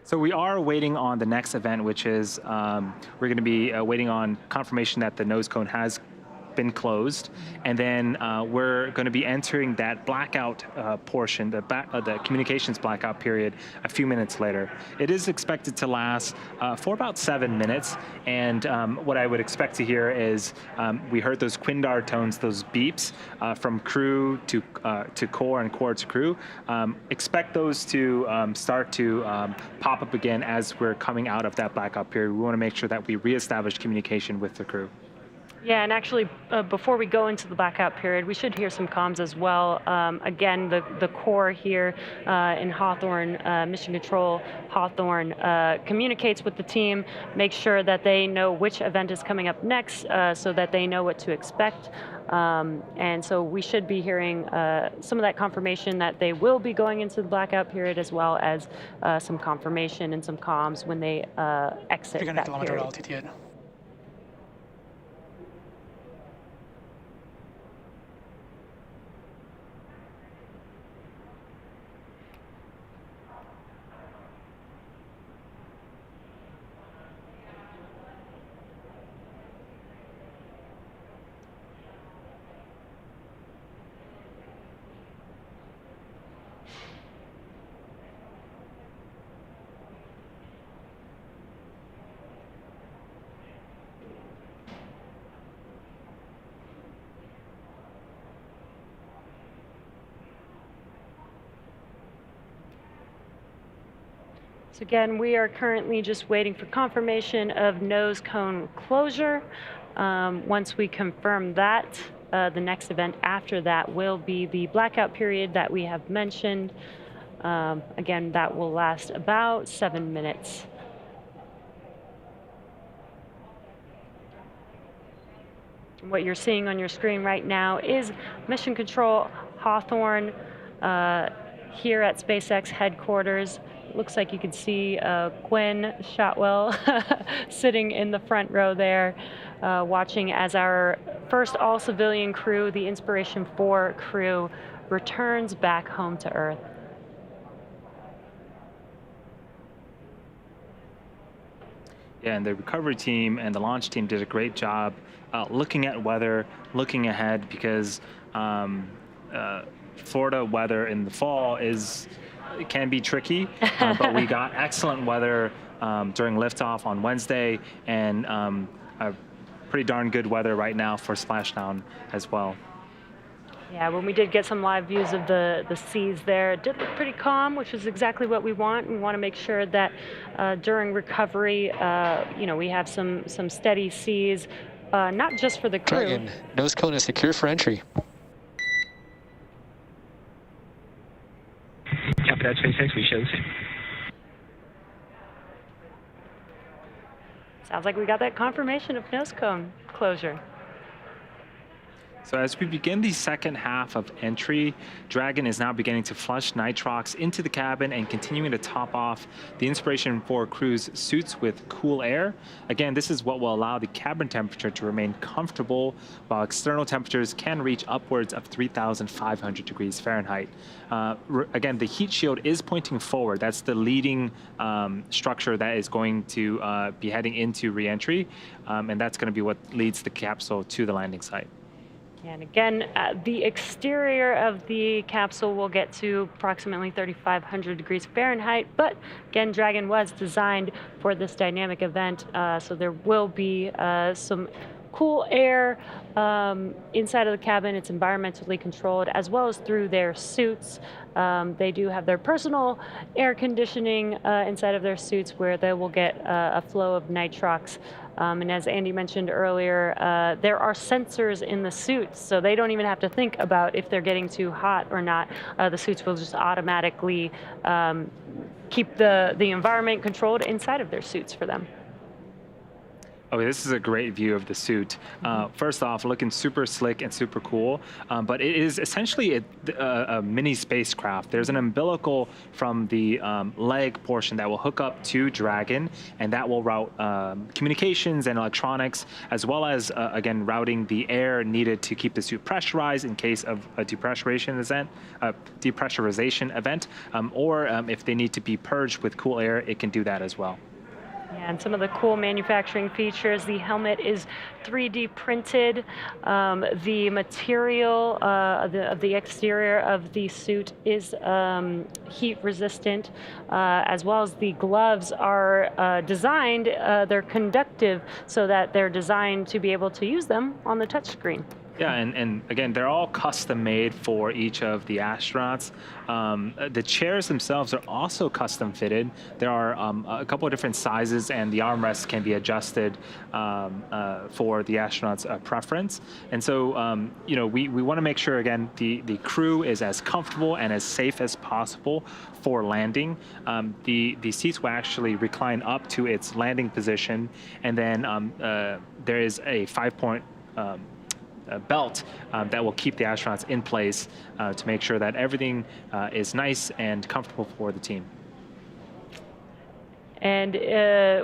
[SPEAKER 1] So we are waiting on the next event, which is we're going to be waiting on confirmation that the nose cone has been closed, and then we're going to be entering that blackout portion, the communications blackout period, a few minutes later. It is expected to last for about 7 minutes, and what I would expect to hear is we heard those Quindar tones, those beeps from crew to core and core to crew. Expect those to start to pop up again as we're coming out of that blackout period. We want to make sure that we reestablish communication with the crew.
[SPEAKER 2] Yeah, and actually, before we go into the blackout period, we should hear some comms as well. Again, the core here in Hawthorne, Mission Control Hawthorne, communicates with the team, makes sure that they know which event is coming up next so that they know what to expect. And so we should be hearing some of that confirmation that they will be going into the blackout period, as well as some confirmation and some comms when they exit
[SPEAKER 3] 300
[SPEAKER 2] that
[SPEAKER 3] kilometer
[SPEAKER 2] period.
[SPEAKER 3] altitude.
[SPEAKER 2] So again, we are currently just waiting for confirmation of nose cone closure. Once we confirm that, the next event after that will be the blackout period that we have mentioned. Again, that will last about 7 minutes. What you're seeing on your screen right now is Mission Control Hawthorne here at SpaceX headquarters. Looks like you can see Gwen Shotwell sitting in the front row there, watching as our first all-civilian crew, the Inspiration4 crew, returns back home to Earth.
[SPEAKER 1] Yeah, and the recovery team and the launch team did a great job looking at weather, looking ahead, because Florida weather in the fall it can be tricky, but we got excellent weather during liftoff on Wednesday, and a pretty darn good weather right now for Splashdown as well.
[SPEAKER 2] Yeah, when we did get some live views of the seas there, it did look pretty calm, which is exactly what we want. We want to make sure that during recovery, we have some steady seas, not just for the crew.
[SPEAKER 5] Dragon, nose cone is secure for entry.
[SPEAKER 4] Copy that, SpaceX. We show the same.
[SPEAKER 2] Sounds like we got that confirmation of nose cone closure.
[SPEAKER 1] So as we begin the second half of entry, Dragon is now beginning to flush nitrox into the cabin and continuing to top off the Inspiration4 crew's suits with cool air. Again, this is what will allow the cabin temperature to remain comfortable, while external temperatures can reach upwards of 3,500 degrees Fahrenheit. Again, the heat shield is pointing forward. That's the leading structure that is going to be heading into re-entry, and that's going to be what leads the capsule to the landing site.
[SPEAKER 2] And again, the exterior of the capsule will get to approximately 3,500 degrees Fahrenheit, but again, Dragon was designed for this dynamic event, so there will be some cool air inside of the cabin. It's environmentally controlled, as well as through their suits. They do have their personal air conditioning inside of their suits, where they will get a flow of nitrox. And as Andy mentioned earlier, there are sensors in the suits, so they don't even have to think about if they're getting too hot or not. The suits will just automatically keep the environment controlled inside of their suits for them.
[SPEAKER 1] Okay, this is a great view of the suit. First off, looking super slick and super cool, but it is essentially a mini spacecraft. There's an umbilical from the leg portion that will hook up to Dragon, and that will route communications and electronics, as well as, again, routing the air needed to keep the suit pressurized in case of a depressurization event, or if they need to be purged with cool air, it can do that as well.
[SPEAKER 2] And some of the cool manufacturing features, the helmet is 3D printed. The material of the exterior of the suit is heat resistant, as well as the gloves are designed, they're conductive, so that they're designed to be able to use them on the touchscreen.
[SPEAKER 1] Yeah, and again, they're all custom made for each of the astronauts. The chairs themselves are also custom fitted. There are a couple of different sizes, and the armrests can be adjusted for the astronauts' preference. And so, we want to make sure, again, the crew is as comfortable and as safe as possible for landing. The seats will actually recline up to its landing position, and then there is a 5-point belt that will keep the astronauts in place to make sure that everything is nice and comfortable for the team.
[SPEAKER 2] And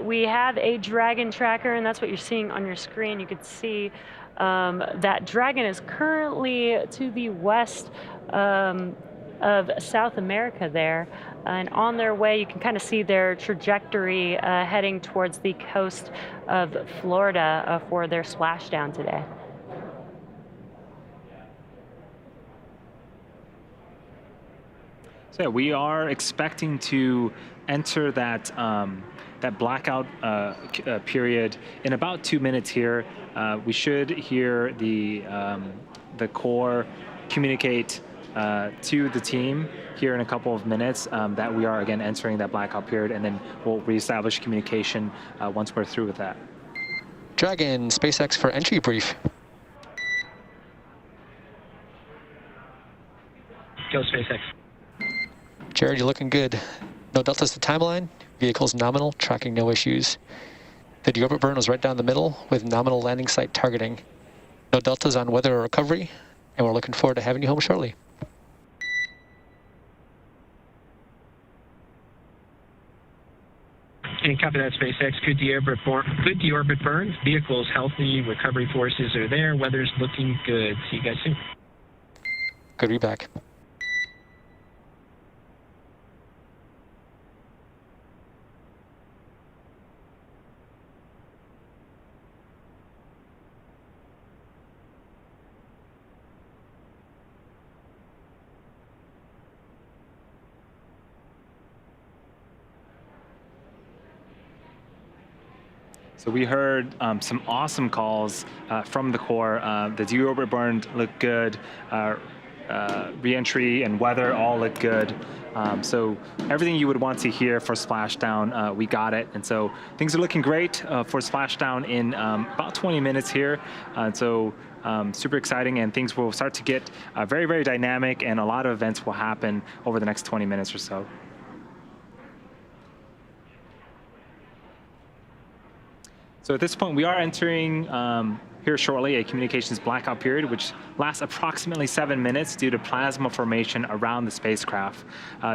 [SPEAKER 2] we have a Dragon tracker, and that's what you're seeing on your screen. You can see that Dragon is currently to the west of South America there. And on their way, you can kind of see their trajectory heading towards the coast of Florida for their splashdown today.
[SPEAKER 1] So yeah, we are expecting to enter that that blackout period in about 2 minutes here. We should hear the core communicate to the team here in a couple of minutes that we are again entering that blackout period, and then we'll reestablish communication once we're through with that.
[SPEAKER 5] Dragon, SpaceX for entry brief.
[SPEAKER 4] Go SpaceX.
[SPEAKER 5] Jared, you're looking good. No deltas to timeline. Vehicle's nominal, tracking no issues. The deorbit burn was right down the middle with nominal landing site targeting. No deltas on weather or recovery, and we're looking forward to having you home shortly.
[SPEAKER 4] And copy that, SpaceX. Good deorbit burn. Vehicle's healthy. Recovery forces are there. Weather's looking good. See you guys soon.
[SPEAKER 5] Good to be back.
[SPEAKER 1] So we heard some awesome calls from the core. The deorbit burn looked good. Re-entry and weather all looked good. So everything you would want to hear for Splashdown, we got it. And so things are looking great for Splashdown in about 20 minutes here. So super exciting, and things will start to get very, very dynamic, and a lot of events will happen over the next 20 minutes or so. So at this point, we are entering here shortly a communications blackout period, which lasts approximately 7 minutes due to plasma formation around the spacecraft.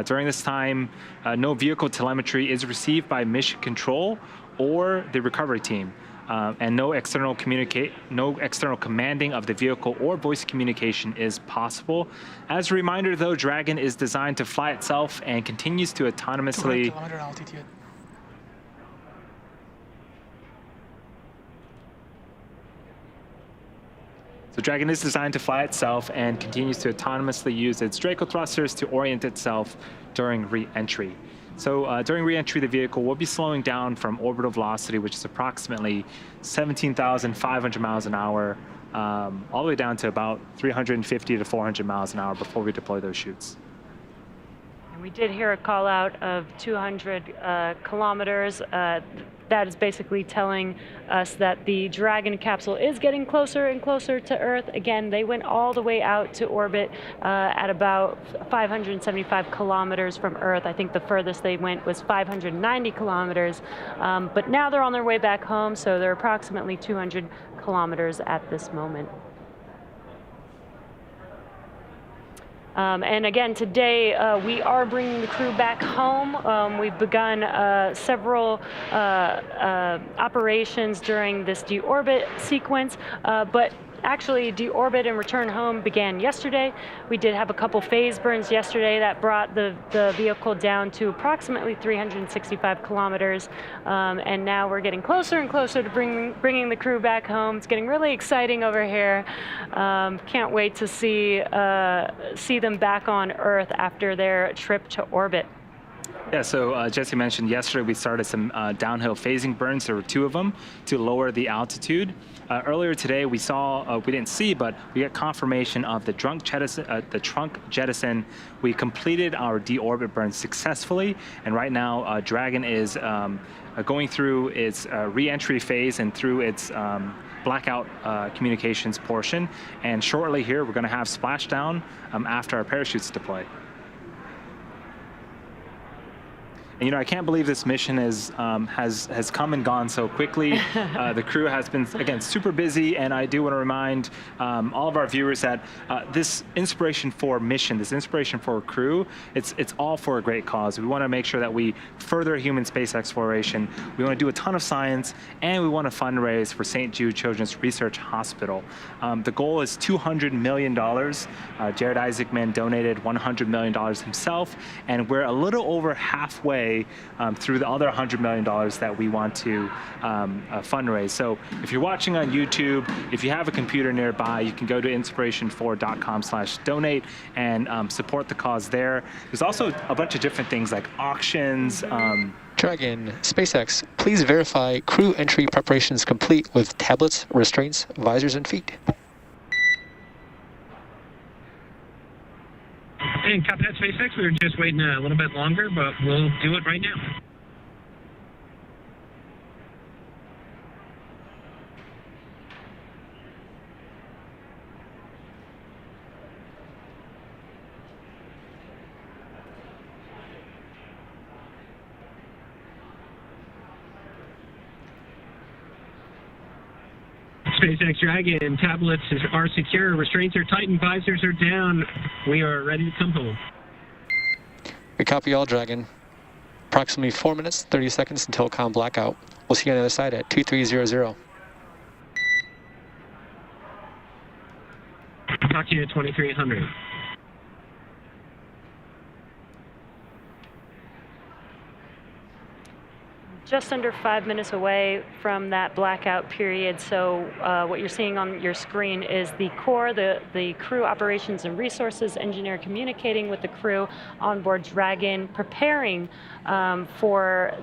[SPEAKER 1] During this time, no vehicle telemetry is received by mission control or the recovery team, and no external commanding of the vehicle or voice communication is possible. As a reminder, though, Dragon is designed to fly itself and continues to autonomously.
[SPEAKER 3] 200 kilometer altitude.
[SPEAKER 1] So Dragon is designed to fly itself and continues to autonomously use its Draco thrusters to orient itself during re-entry. So during re-entry, the vehicle will be slowing down from orbital velocity, which is approximately 17,500 miles an hour, all the way down to about 350 to 400 miles an hour before we deploy those chutes.
[SPEAKER 2] And we did hear a call out of 200 kilometers. That is basically telling us that the Dragon capsule is getting closer and closer to Earth. Again, they went all the way out to orbit at about 575 kilometers from Earth. I think the furthest they went was 590 kilometers. But now they're on their way back home, so they're approximately 200 kilometers at this moment. And again, today we are bringing the crew back home. We've begun several operations during this deorbit sequence, but actually deorbit and return home began yesterday. We did have a couple phase burns yesterday that brought the vehicle down to approximately 365 kilometers, and now we're getting closer and closer to bringing the crew back home. It's getting really exciting over here. Can't wait to see them back on Earth after their trip to orbit.
[SPEAKER 1] Yeah, so Jesse mentioned yesterday we started some downhill phasing burns. There were 2 of them to lower the altitude. Earlier today we saw, we didn't see, but we got confirmation of the trunk jettison. We completed our deorbit burn successfully, and right now Dragon is going through its re-entry phase and through its blackout communications portion. And shortly here we're going to have splashdown after our parachutes deploy. And, you know, I can't believe this mission has come and gone so quickly. The crew has been, again, super busy, and I do want to remind all of our viewers that this Inspiration4 mission, this Inspiration4 crew, it's all for a great cause. We want to make sure that we further human space exploration. We want to do a ton of science, and we want to fundraise for St. Jude Children's Research Hospital. The goal is $200 million. Jared Isaacman donated $100 million himself, and we're a little over halfway through the other $100 million that we want to fundraise. So if you're watching on YouTube, if you have a computer nearby, you can go to inspiration4.com/donate and support the cause there. There's also a bunch of different things like auctions.
[SPEAKER 5] Dragon, SpaceX, please verify crew entry preparations complete with tablets, restraints, visors, and feet.
[SPEAKER 4] And copy that, SpaceX. We were just waiting a little bit longer, but we'll do it right now. SpaceX Dragon, tablets are secure, restraints are tightened, visors are down. We are ready to come home.
[SPEAKER 5] We copy all, Dragon. Approximately 4 minutes, 30 seconds until comm blackout. We'll see you on the other side at 2300.
[SPEAKER 4] Talk to you at 2300.
[SPEAKER 2] just under 5 minutes away from that blackout period. So what you're seeing on your screen is the core, the crew operations and resources engineer communicating with the crew on board Dragon, preparing for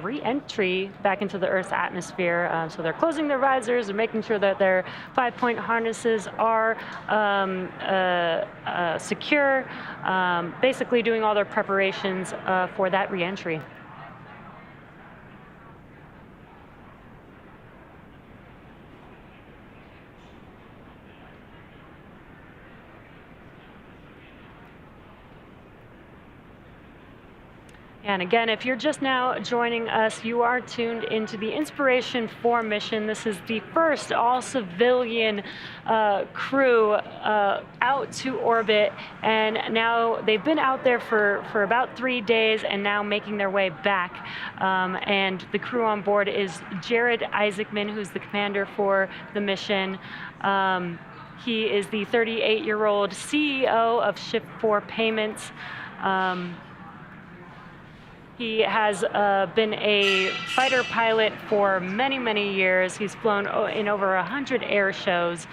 [SPEAKER 2] re-entry back into the Earth's atmosphere. So they're closing their visors and making sure that their 5-point harnesses are secure, basically doing all their preparations for that re-entry. And again, if you're just now joining us, you are tuned into the Inspiration4 mission. This is the first all-civilian crew out to orbit, and now they've been out there for about 3 days and now making their way back. And the crew on board is Jared Isaacman, who's the commander for the mission. He is the 38-year-old CEO of Shift4 Payments. He has been a fighter pilot for many, many years. He's flown in over 100 air shows,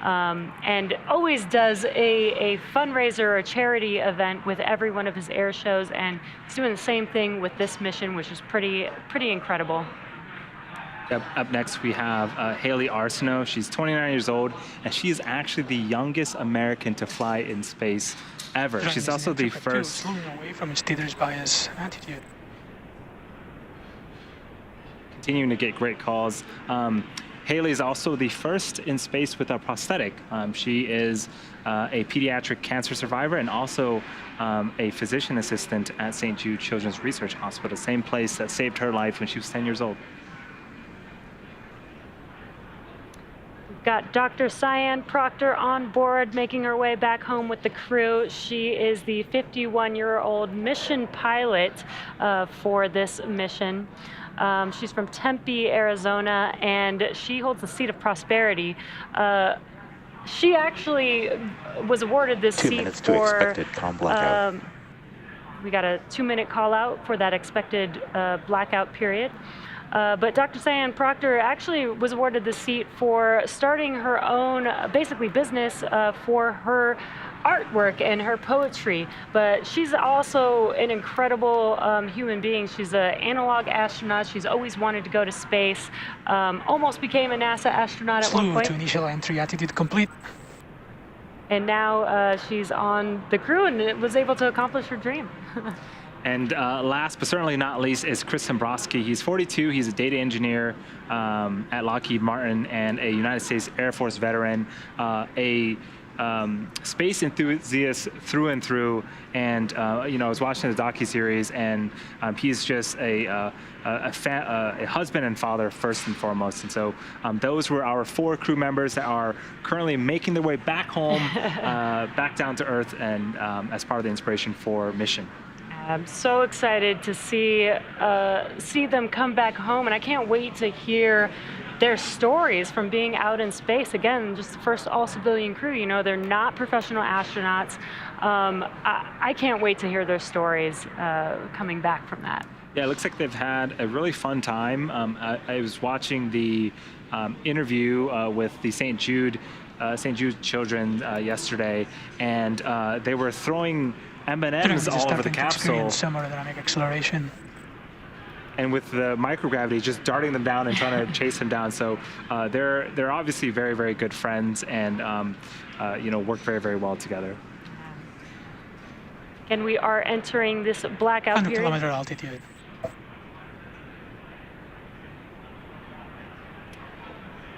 [SPEAKER 2] and always does a fundraiser or a charity event with every one of his air shows, and he's doing the same thing with this mission, which is pretty incredible.
[SPEAKER 1] Up next, we have Haley Arsenault. She's 29 years old, and she is actually the youngest American to fly in space ever. She's also the first.
[SPEAKER 3] Slowing away from its leader's bias attitude.
[SPEAKER 1] Continuing to get great calls. Haley is also the first in space with a prosthetic. She is a pediatric cancer survivor and also a physician assistant at St. Jude Children's Research Hospital, same place that saved her life when she was 10 years old.
[SPEAKER 2] Got Dr. Cyan Proctor on board, making her way back home with the crew. She is the 51-year-old mission pilot for this mission. She's from Tempe, Arizona, and she holds the seat of prosperity. She actually was awarded this seat
[SPEAKER 6] 2 minutes to expected calm blackout.
[SPEAKER 2] We got a 2-minute call out for that expected blackout period. But Dr. Cyan Proctor actually was awarded the seat for starting her own, basically, business for her artwork and her poetry. But she's also an incredible human being. She's an analog astronaut. She's always wanted to go to space. Almost became a NASA astronaut at one point.
[SPEAKER 3] To initial entry, attitude complete.
[SPEAKER 2] And now she's on the crew and was able to accomplish her dream.
[SPEAKER 1] And last but certainly not least is Chris Dombrowski. He's 42. He's a data engineer at Lockheed Martin and a United States Air Force veteran, a space enthusiast through and through. And you know, I was watching the docuseries, and he's just a husband and father first and foremost. And so those were our 4 crew members that are currently making their way back home, back down to Earth, and as part of the Inspiration4 mission.
[SPEAKER 2] I'm so excited to see them come back home, and I can't wait to hear their stories from being out in space. Again, just the first all-civilian crew. You know, they're not professional astronauts. I can't wait to hear their stories coming back from that.
[SPEAKER 1] Yeah, it looks like they've had a really fun time. I was watching the interview with the St. Jude children yesterday, and they were throwing M&Ms all over the capsule.
[SPEAKER 3] Thermodynamic acceleration.
[SPEAKER 1] And with the microgravity, just darting them down and trying to chase them down. So they're obviously very, very good friends, and you know, work very, very well together.
[SPEAKER 2] And we are entering this blackout
[SPEAKER 3] 100
[SPEAKER 2] period.
[SPEAKER 3] kilometer altitude.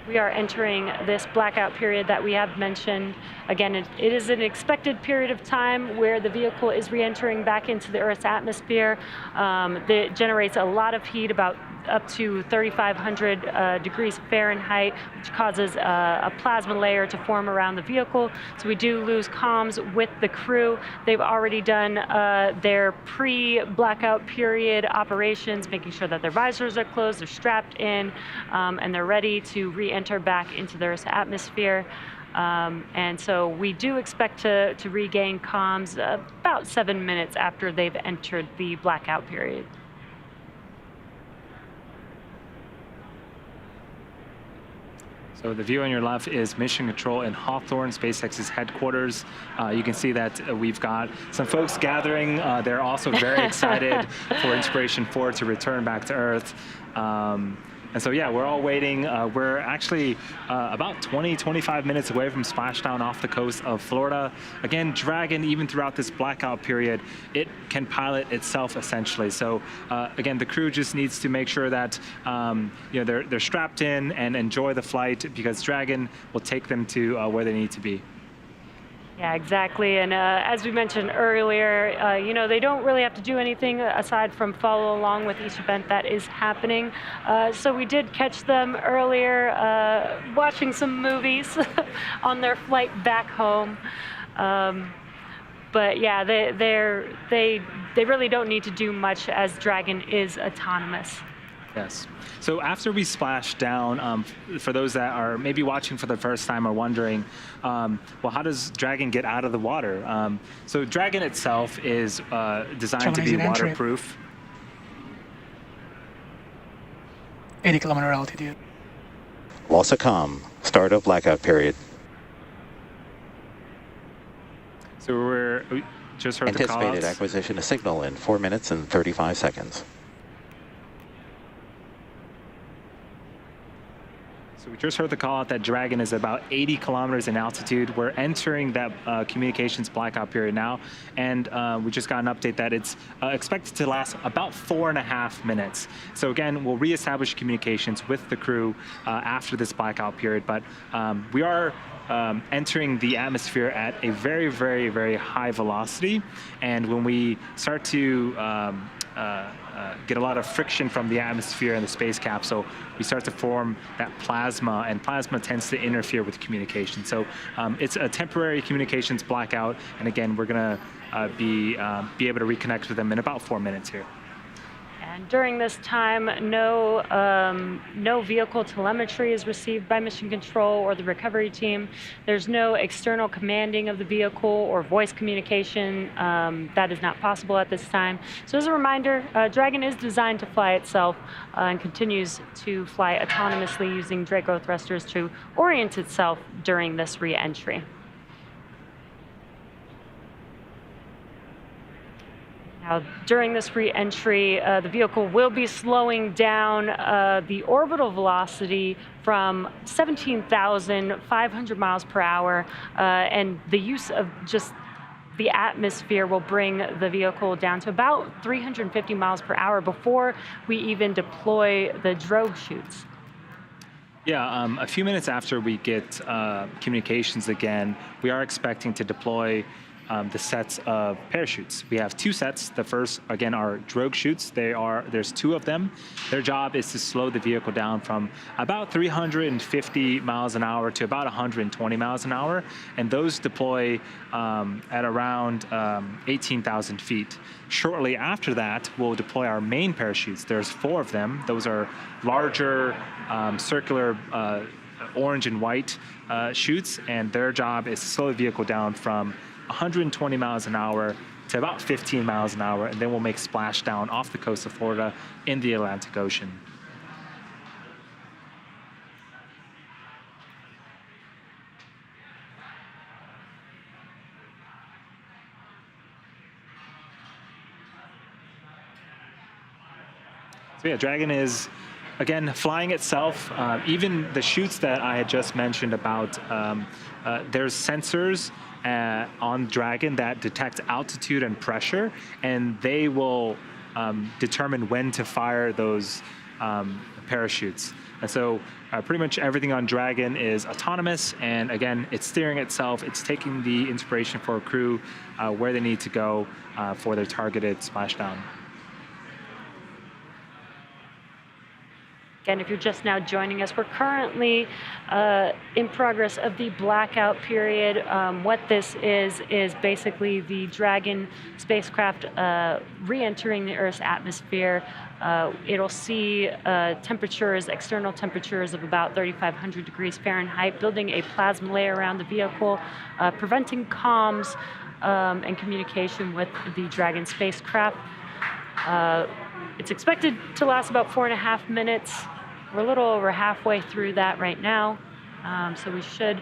[SPEAKER 2] We are entering this blackout period that we have mentioned. Again, it is an expected period of time where the vehicle is re-entering back into the Earth's atmosphere. That generates a lot of heat, about up to 3,500 degrees Fahrenheit, which causes a plasma layer to form around the vehicle. So we do lose comms with the crew. They've already done their pre-blackout period operations, making sure that their visors are closed, they're strapped in, and they're ready to re-enter back into the Earth's atmosphere. And so we do expect to regain comms about 7 minutes after they've entered the blackout period.
[SPEAKER 1] So the view on your left is Mission Control in Hawthorne, SpaceX's headquarters. You can see that we've got some folks gathering. They're also very excited for Inspiration4 to return back to Earth. And so, yeah, we're all waiting. We're actually about 20-25 minutes away from splashdown off the coast of Florida. Again, Dragon, even throughout this blackout period, it can pilot itself essentially. So, again, the crew just needs to make sure that they're strapped in and enjoy the flight, because Dragon will take them to where they need to be.
[SPEAKER 2] Yeah, exactly. And as we mentioned earlier, they don't really have to do anything aside from follow along with each event that is happening. So we did catch them earlier watching some movies on their flight back home. But yeah, they really don't need to do much, as Dragon is autonomous.
[SPEAKER 1] Yes. So after we splash down, for those that are maybe watching for the first time or wondering, well, how does Dragon get out of the water? So Dragon itself is designed to be waterproof.
[SPEAKER 3] 80-kilometer altitude.
[SPEAKER 6] Loss of comm. Start of blackout period.
[SPEAKER 1] So we just heard the call-outs.
[SPEAKER 6] Anticipated acquisition of signal in 4 minutes and 35 seconds.
[SPEAKER 1] So we just heard the call out that Dragon is about 80 kilometers in altitude. We're entering that communications blackout period now, and we just got an update that it's expected to last about 4.5 minutes. So again, we'll reestablish communications with the crew after this blackout period, but we are entering the atmosphere at a very, very, very high velocity, and when we start to get a lot of friction from the atmosphere and the space capsule, we start to form that plasma, and plasma tends to interfere with communication. So it's a temporary communications blackout, and again, we're going to be able to reconnect with them in about 4 minutes here.
[SPEAKER 2] And during this time, no vehicle telemetry is received by Mission Control or the recovery team. There's no external commanding of the vehicle or voice communication. That is not possible at this time. So as a reminder, Dragon is designed to fly itself and continues to fly autonomously using Draco thrusters to orient itself during this re-entry. Now, during this re-entry, the vehicle will be slowing down the orbital velocity from 17,500 miles per hour, and the use of just the atmosphere will bring the vehicle down to about 350 miles per hour before we even deploy the drogue chutes.
[SPEAKER 1] Yeah, a few minutes after we get communications again, we are expecting to deploy the sets of parachutes. We have 2 sets. The first, again, are drogue chutes. There's 2 of them. Their job is to slow the vehicle down from about 350 miles an hour to about 120 miles an hour, and those deploy at around 18,000 feet. Shortly after that, we'll deploy our main parachutes. There's 4 of them. Those are larger, circular, orange and white chutes, and their job is to slow the vehicle down from 120 miles an hour to about 15 miles an hour, and then we'll make splashdown off the coast of Florida in the Atlantic Ocean. So yeah, Dragon is, again, flying itself. Even the chutes that I had just mentioned about, there's sensors on Dragon that detect altitude and pressure, and they will determine when to fire those parachutes. And so pretty much everything on Dragon is autonomous, and again, it's steering itself. It's taking the Inspiration4 crew where they need to go for their targeted splashdown.
[SPEAKER 2] Again, if you're just now joining us, we're currently in progress of the blackout period. What this is basically the Dragon spacecraft re-entering the Earth's atmosphere. It'll see temperatures, external temperatures of about 3,500 degrees Fahrenheit, building a plasma layer around the vehicle, preventing comms and communication with the Dragon spacecraft. It's expected to last about 4.5 minutes. We're a little over halfway through that right now. So we should,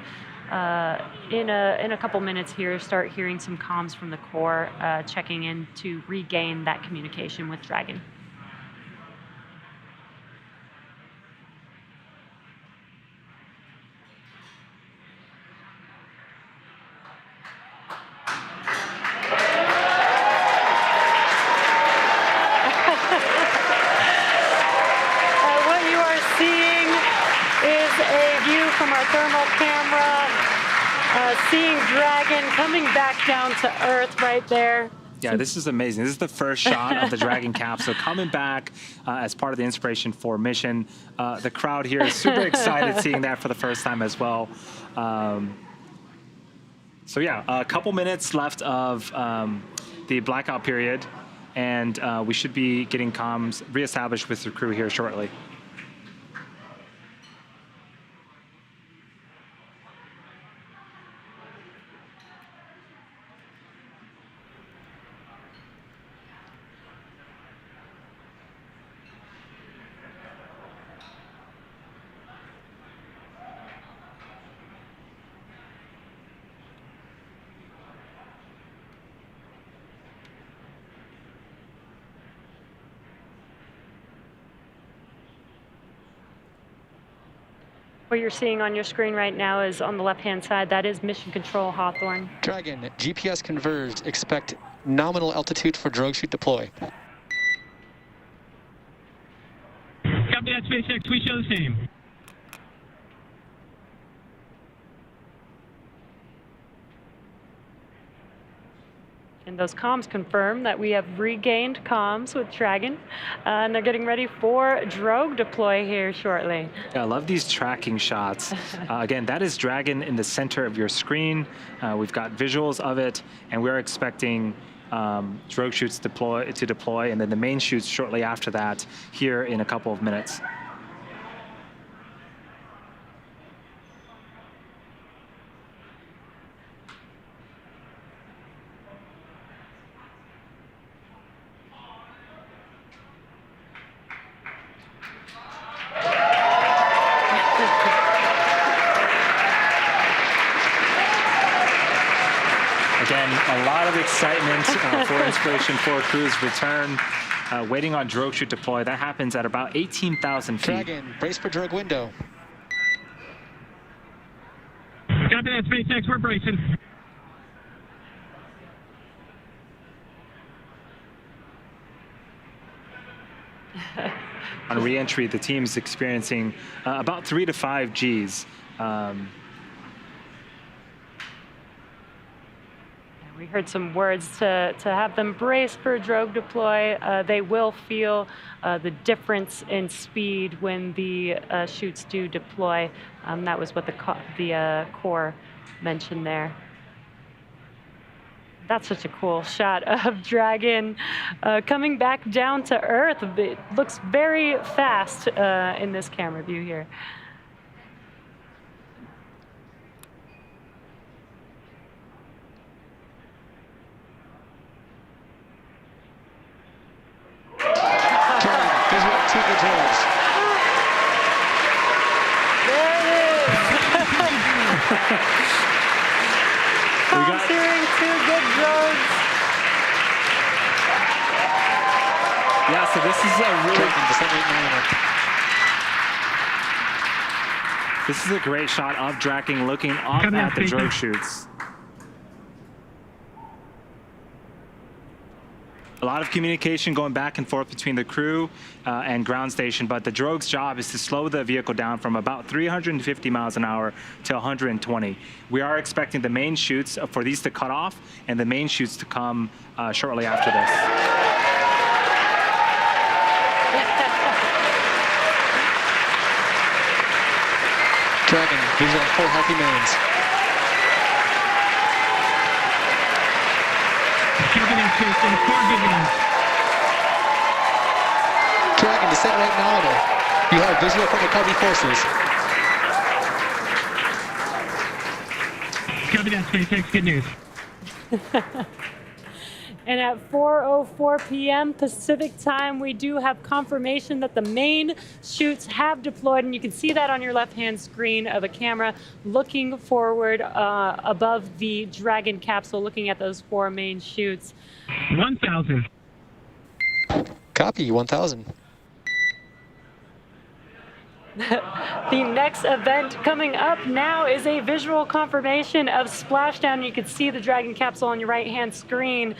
[SPEAKER 2] in a couple minutes here, start hearing some comms from the core, checking in to regain that communication with Dragon. From our thermal camera, seeing Dragon coming back down to Earth right there.
[SPEAKER 1] Yeah, this is amazing. This is the first shot of the Dragon capsule coming back as part of the Inspiration4 mission. The crowd here is super excited seeing that for the first time as well. So yeah, a couple minutes left of the blackout period, and we should be getting comms reestablished with the crew here shortly.
[SPEAKER 2] What you're seeing on your screen right now is on the left-hand side. That is Mission Control Hawthorne.
[SPEAKER 5] Dragon, GPS converged. Expect nominal altitude for drogue chute deploy.
[SPEAKER 4] Copy that, SpaceX. We show the same.
[SPEAKER 2] And those comms confirm that we have regained comms with Dragon, and they're getting ready for drogue deploy here shortly.
[SPEAKER 1] Yeah, I love these tracking shots. Again, that is Dragon in the center of your screen. We've got visuals of it, and we're expecting drogue chutes to deploy, and then the main chutes shortly after that here in a couple of minutes. Again, a lot of excitement for Inspiration4 crew's return, waiting on drogue chute deploy. That happens at about 18,000 feet.
[SPEAKER 5] Dragon, brace for drogue window.
[SPEAKER 4] Copy that, SpaceX. We're bracing.
[SPEAKER 1] On re-entry, the team's experiencing about 3 to 5 Gs.
[SPEAKER 2] We heard some words to have them brace for drogue deploy. They will feel the difference in speed when the chutes do deploy. That was what the core mentioned there. That's such a cool shot of Dragon coming back down to Earth. It looks very fast in this camera view here. Steering 2 good drones.
[SPEAKER 1] Yeah, so this is this is a great shot of Dragon looking up at the drogue chutes. A lot of communication going back and forth between the crew and ground station, but the drogue's job is to slow the vehicle down from about 350 miles an hour to 120. We are expecting the main chutes for these to cut off and the main chutes to come shortly after this.
[SPEAKER 5] Dragon, these are 4 healthy mains. Dragon, descent right nominal. You have visual from recovery forces.
[SPEAKER 4] Copy that, SpaceX. Good news.
[SPEAKER 2] And at 4:04 p.m. Pacific time, we do have confirmation that the main chutes have deployed, and you can see that on your left-hand screen of a camera looking forward above the Dragon capsule, looking at those 4 main chutes.
[SPEAKER 4] 1,000.
[SPEAKER 5] Copy, 1,000.
[SPEAKER 2] The next event coming up now is a visual confirmation of splashdown. You can see the Dragon capsule on your right-hand screen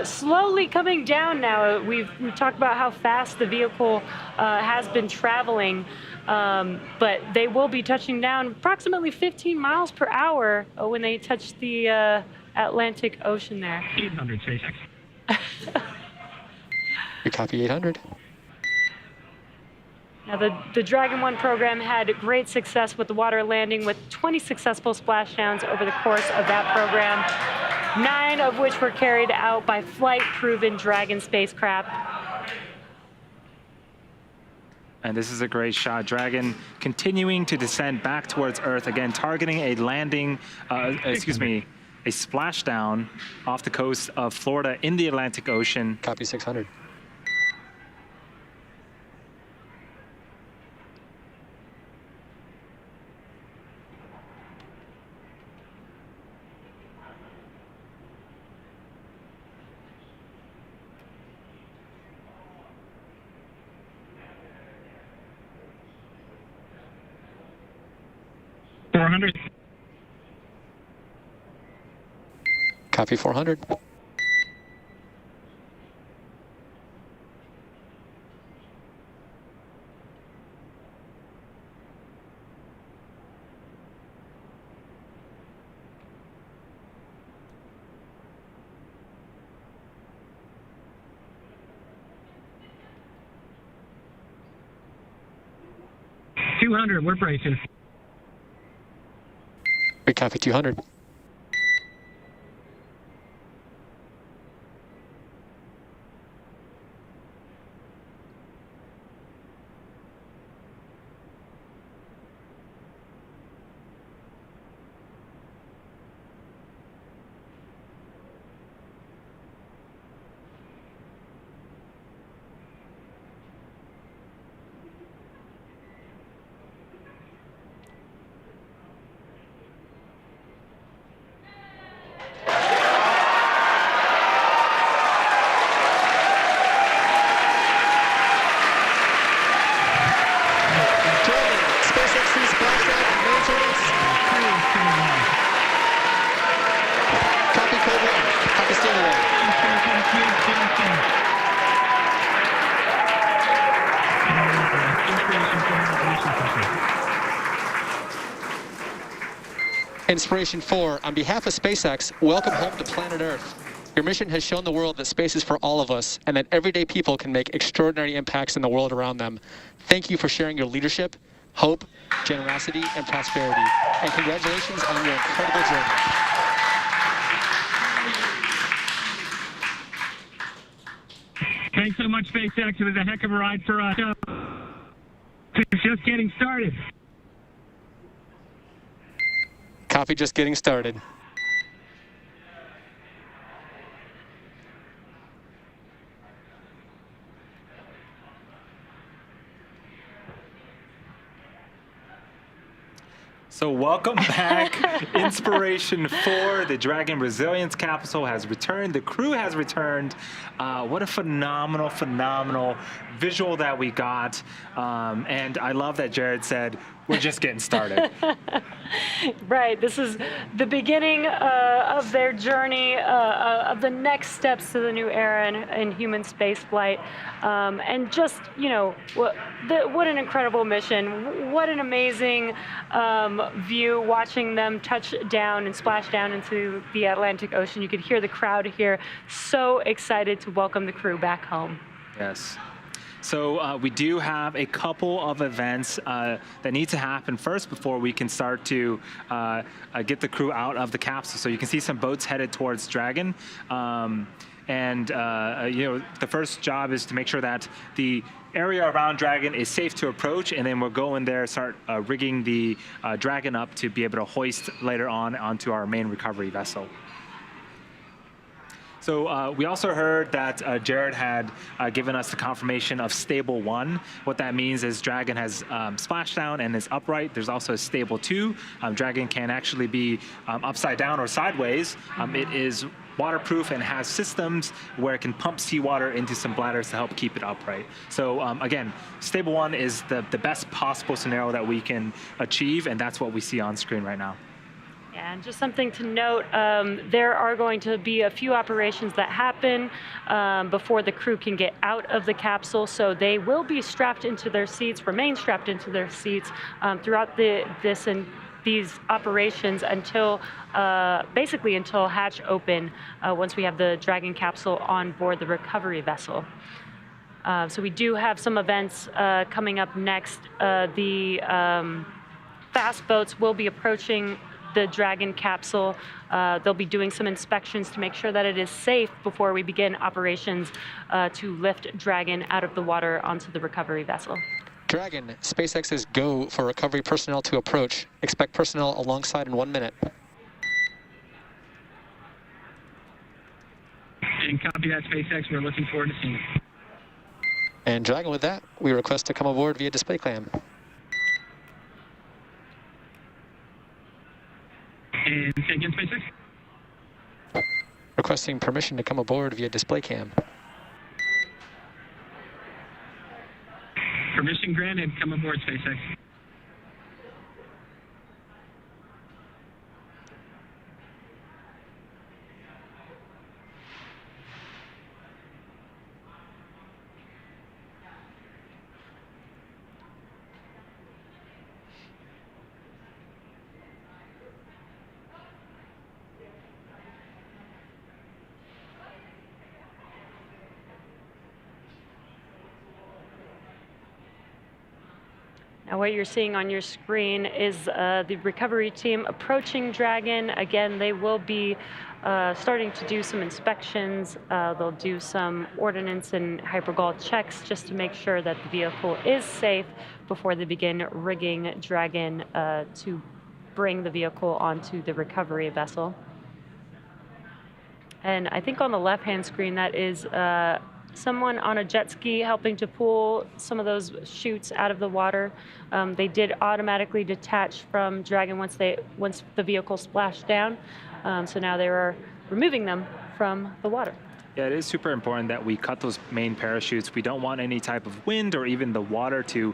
[SPEAKER 2] slowly coming down now. We've talked about how fast the vehicle has been traveling, but they will be touching down approximately 15 miles per hour when they touch the Atlantic Ocean there.
[SPEAKER 4] 800 SpaceX.
[SPEAKER 5] We copy 800.
[SPEAKER 2] Now, the Dragon 1 program had great success with the water landing, with 20 successful splashdowns over the course of that program, 9 of which were carried out by flight-proven Dragon spacecraft.
[SPEAKER 1] And this is a great shot. Dragon continuing to descend back towards Earth, again targeting a landing, a splashdown off the coast of Florida in the Atlantic Ocean.
[SPEAKER 5] Copy 600. Copy 400.
[SPEAKER 4] We're bracing.
[SPEAKER 5] We copy 200. Inspiration4, on behalf of SpaceX, welcome home to planet Earth. Your mission has shown the world that space is for all of us and that everyday people can make extraordinary impacts in the world around them. Thank you for sharing your leadership, hope, generosity, and prosperity. And congratulations on your incredible journey.
[SPEAKER 4] Thanks so much, SpaceX. It was a heck of a ride for us. It's just getting started.
[SPEAKER 5] Copy, just getting started.
[SPEAKER 1] So welcome back, Inspiration4. The Dragon Resilience capsule has returned. The crew has returned. What a phenomenal, phenomenal visual that we got. And I love that Jared said, we're just getting started.
[SPEAKER 2] Right, this is the beginning of their journey, of the next steps to the new era in human spaceflight. And just, you know, what an incredible mission. What an amazing view watching them touch down and splash down into the Atlantic Ocean. You could hear the crowd here, so excited to welcome the crew back home.
[SPEAKER 1] Yes. So we do have a couple of events that need to happen first before we can start to get the crew out of the capsule. So you can see some boats headed towards Dragon. And you know, the first job is to make sure that the area around Dragon is safe to approach, and then we'll go in there, start rigging the Dragon up to be able to hoist later on onto our main recovery vessel. So we also heard that Jared had given us the confirmation of stable 1. What that means is Dragon has splashdown and is upright. There's also a stable 2. Dragon can actually be upside down or sideways. It is waterproof and has systems where it can pump seawater into some bladders to help keep it upright. So again, stable 1 is the best possible scenario that we can achieve, and that's what we see on screen right now.
[SPEAKER 2] Yeah, and just something to note, there are going to be a few operations that happen before the crew can get out of the capsule, so they will be strapped into their seats, remain strapped into their seats throughout these operations until, basically until hatch open, once we have the Dragon capsule on board the recovery vessel. So we do have some events coming up next. The fast boats will be approaching the Dragon capsule. They'll be doing some inspections to make sure that it is safe before we begin operations to lift Dragon out of the water onto the recovery vessel.
[SPEAKER 5] Dragon, SpaceX is go for recovery personnel to approach. Expect personnel alongside in 1 minute.
[SPEAKER 4] And copy that, SpaceX. We're looking forward to seeing you.
[SPEAKER 5] And Dragon, with that, we request to come aboard via display cam.
[SPEAKER 4] And say again, SpaceX.
[SPEAKER 5] Requesting permission to come aboard via display cam.
[SPEAKER 4] Permission granted. Come aboard, SpaceX.
[SPEAKER 2] Now what you're seeing on your screen is the recovery team approaching Dragon. Again, they will be starting to do some inspections. They'll do some ordnance and hypergol checks just to make sure that the vehicle is safe before they begin rigging Dragon to bring the vehicle onto the recovery vessel. And I think on the left-hand screen, that is someone on a jet ski helping to pull some of those chutes out of the water. They did automatically detach from Dragon once the vehicle splashed down. So now they are removing them from the water.
[SPEAKER 1] Yeah, it is super important that we cut those main parachutes. We don't want any type of wind or even the water to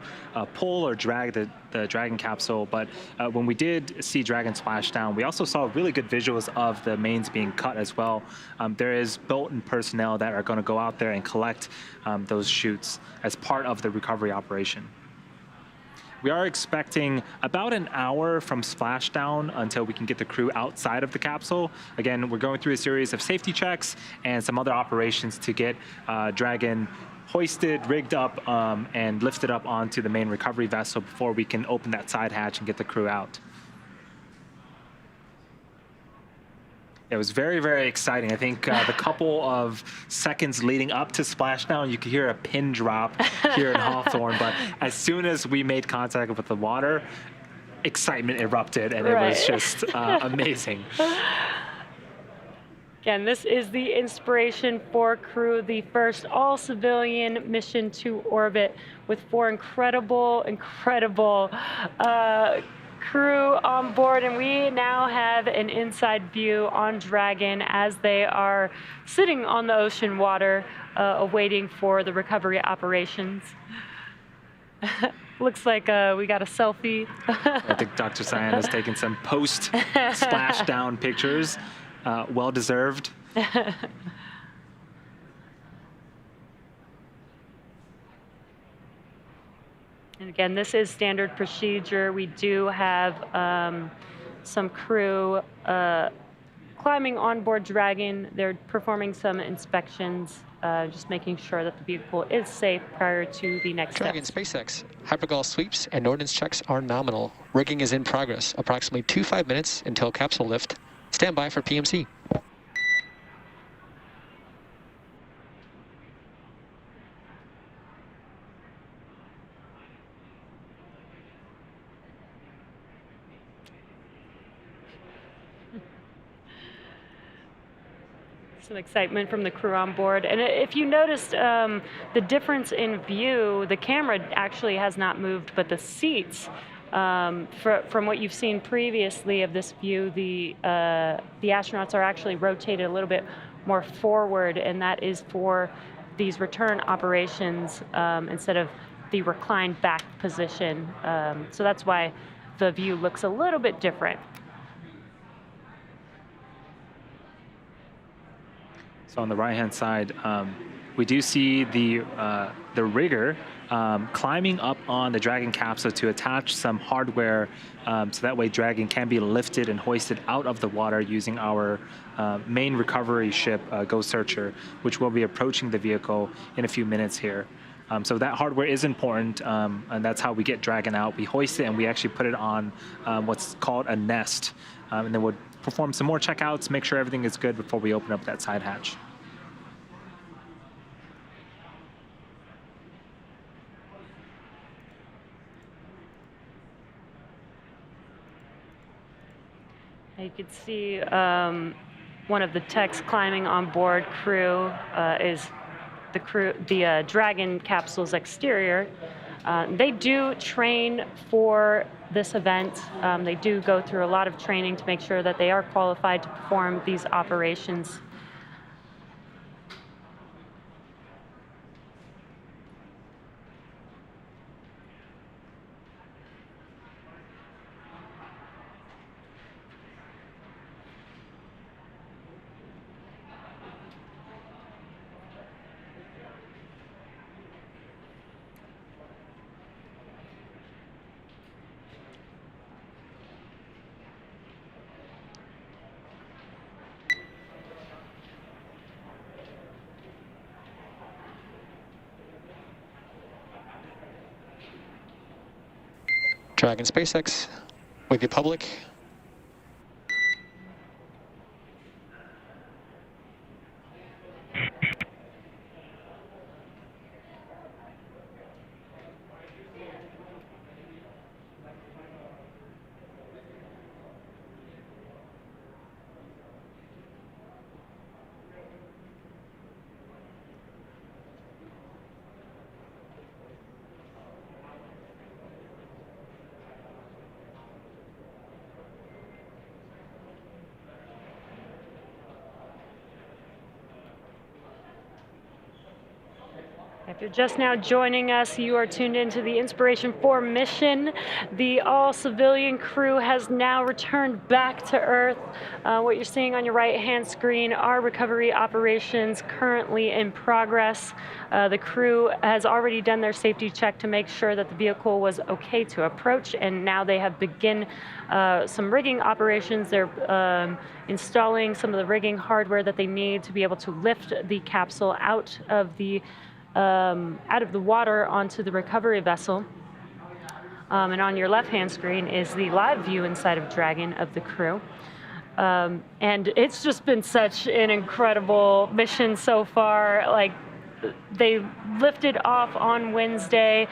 [SPEAKER 1] pull or drag the Dragon capsule. But when we did see Dragon splash down, we also saw really good visuals of the mains being cut as well. There is boat and personnel that are going to go out there and collect those chutes as part of the recovery operation. We are expecting about an hour from splashdown until we can get the crew outside of the capsule. Again, we're going through a series of safety checks and some other operations to get Dragon hoisted, rigged up, and lifted up onto the main recovery vessel before we can open that side hatch and get the crew out. It was very, very exciting. I think the couple of seconds leading up to splashdown, you could hear a pin drop here in Hawthorne. But as soon as we made contact with the water, excitement erupted, and it was just amazing.
[SPEAKER 2] Again, this is the Inspiration4 crew, the first all-civilian mission to orbit with 4 incredible crew on board, and we now have an inside view on Dragon as they are sitting on the ocean water awaiting for the recovery operations. Looks like we got a selfie.
[SPEAKER 1] I think Dr. Cyan has taken some post-splashdown pictures. Well deserved.
[SPEAKER 2] And again, this is standard procedure. We do have some crew climbing on board Dragon. They're performing some inspections, just making sure that the vehicle is safe prior to the next
[SPEAKER 5] Dragon
[SPEAKER 2] steps.
[SPEAKER 5] SpaceX, hypergol sweeps and ordnance checks are nominal. Rigging is in progress. Approximately 25 minutes until capsule lift. Stand by for PMC.
[SPEAKER 2] some excitement from the crew on board. And if you noticed the difference in view, the camera actually has not moved, but the seats, from what you've seen previously of this view, the astronauts are actually rotated a little bit more forward, and that is for these return operations instead of the reclined back position. So that's why the view looks a little bit different.
[SPEAKER 1] So on the right-hand side, we do see the rigger climbing up on the Dragon capsule to attach some hardware, so that way Dragon can be lifted and hoisted out of the water using our main recovery ship, Ghost Searcher, which will be approaching the vehicle in a few minutes here. So that hardware is important, and that's how we get Dragon out. We hoist it and we actually put it on what's called a nest, and then we'll perform some more checkouts, make sure everything is good before we open up that side hatch.
[SPEAKER 2] You could see one of the techs climbing on board. Crew is the Dragon capsule's exterior. They do train for this event. They do go through a lot of training to make sure that they are qualified to perform these operations.
[SPEAKER 5] Dragon SpaceX with the public.
[SPEAKER 2] If you're just now joining us, you are tuned into the Inspiration4 mission. The all-civilian crew has now returned back to Earth. What you're seeing on your right-hand screen are recovery operations currently in progress. The crew has already done their safety check to make sure that the vehicle was okay to approach, and now they have begun some rigging operations. They're installing some of the rigging hardware that they need to be able to lift the capsule out of the water onto the recovery vessel. And on your left-hand screen is the live view inside of Dragon of the crew. And it's just been such an incredible mission so far. Like, they lifted off on Wednesday,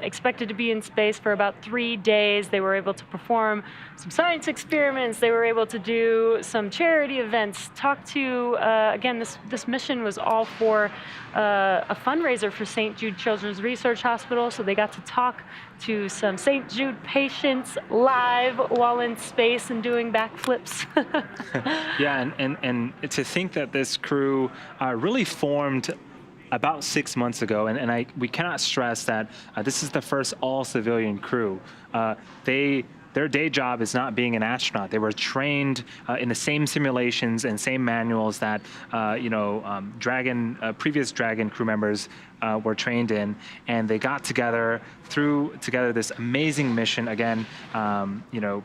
[SPEAKER 2] expected to be in space for about 3 days. They were able to perform some science experiments. They were able to do some charity events, talk to, again, this mission was all for a fundraiser for St. Jude Children's Research Hospital. So they got to talk to some St. Jude patients live while in space and doing backflips.
[SPEAKER 1] Yeah, and to think that this crew really formed about 6 months ago, and we cannot stress that this is the first all-civilian crew. Their day job is not being an astronaut. They were trained in the same simulations and same manuals that previous Dragon crew members were trained in, and they got together, threw together this amazing mission. Again,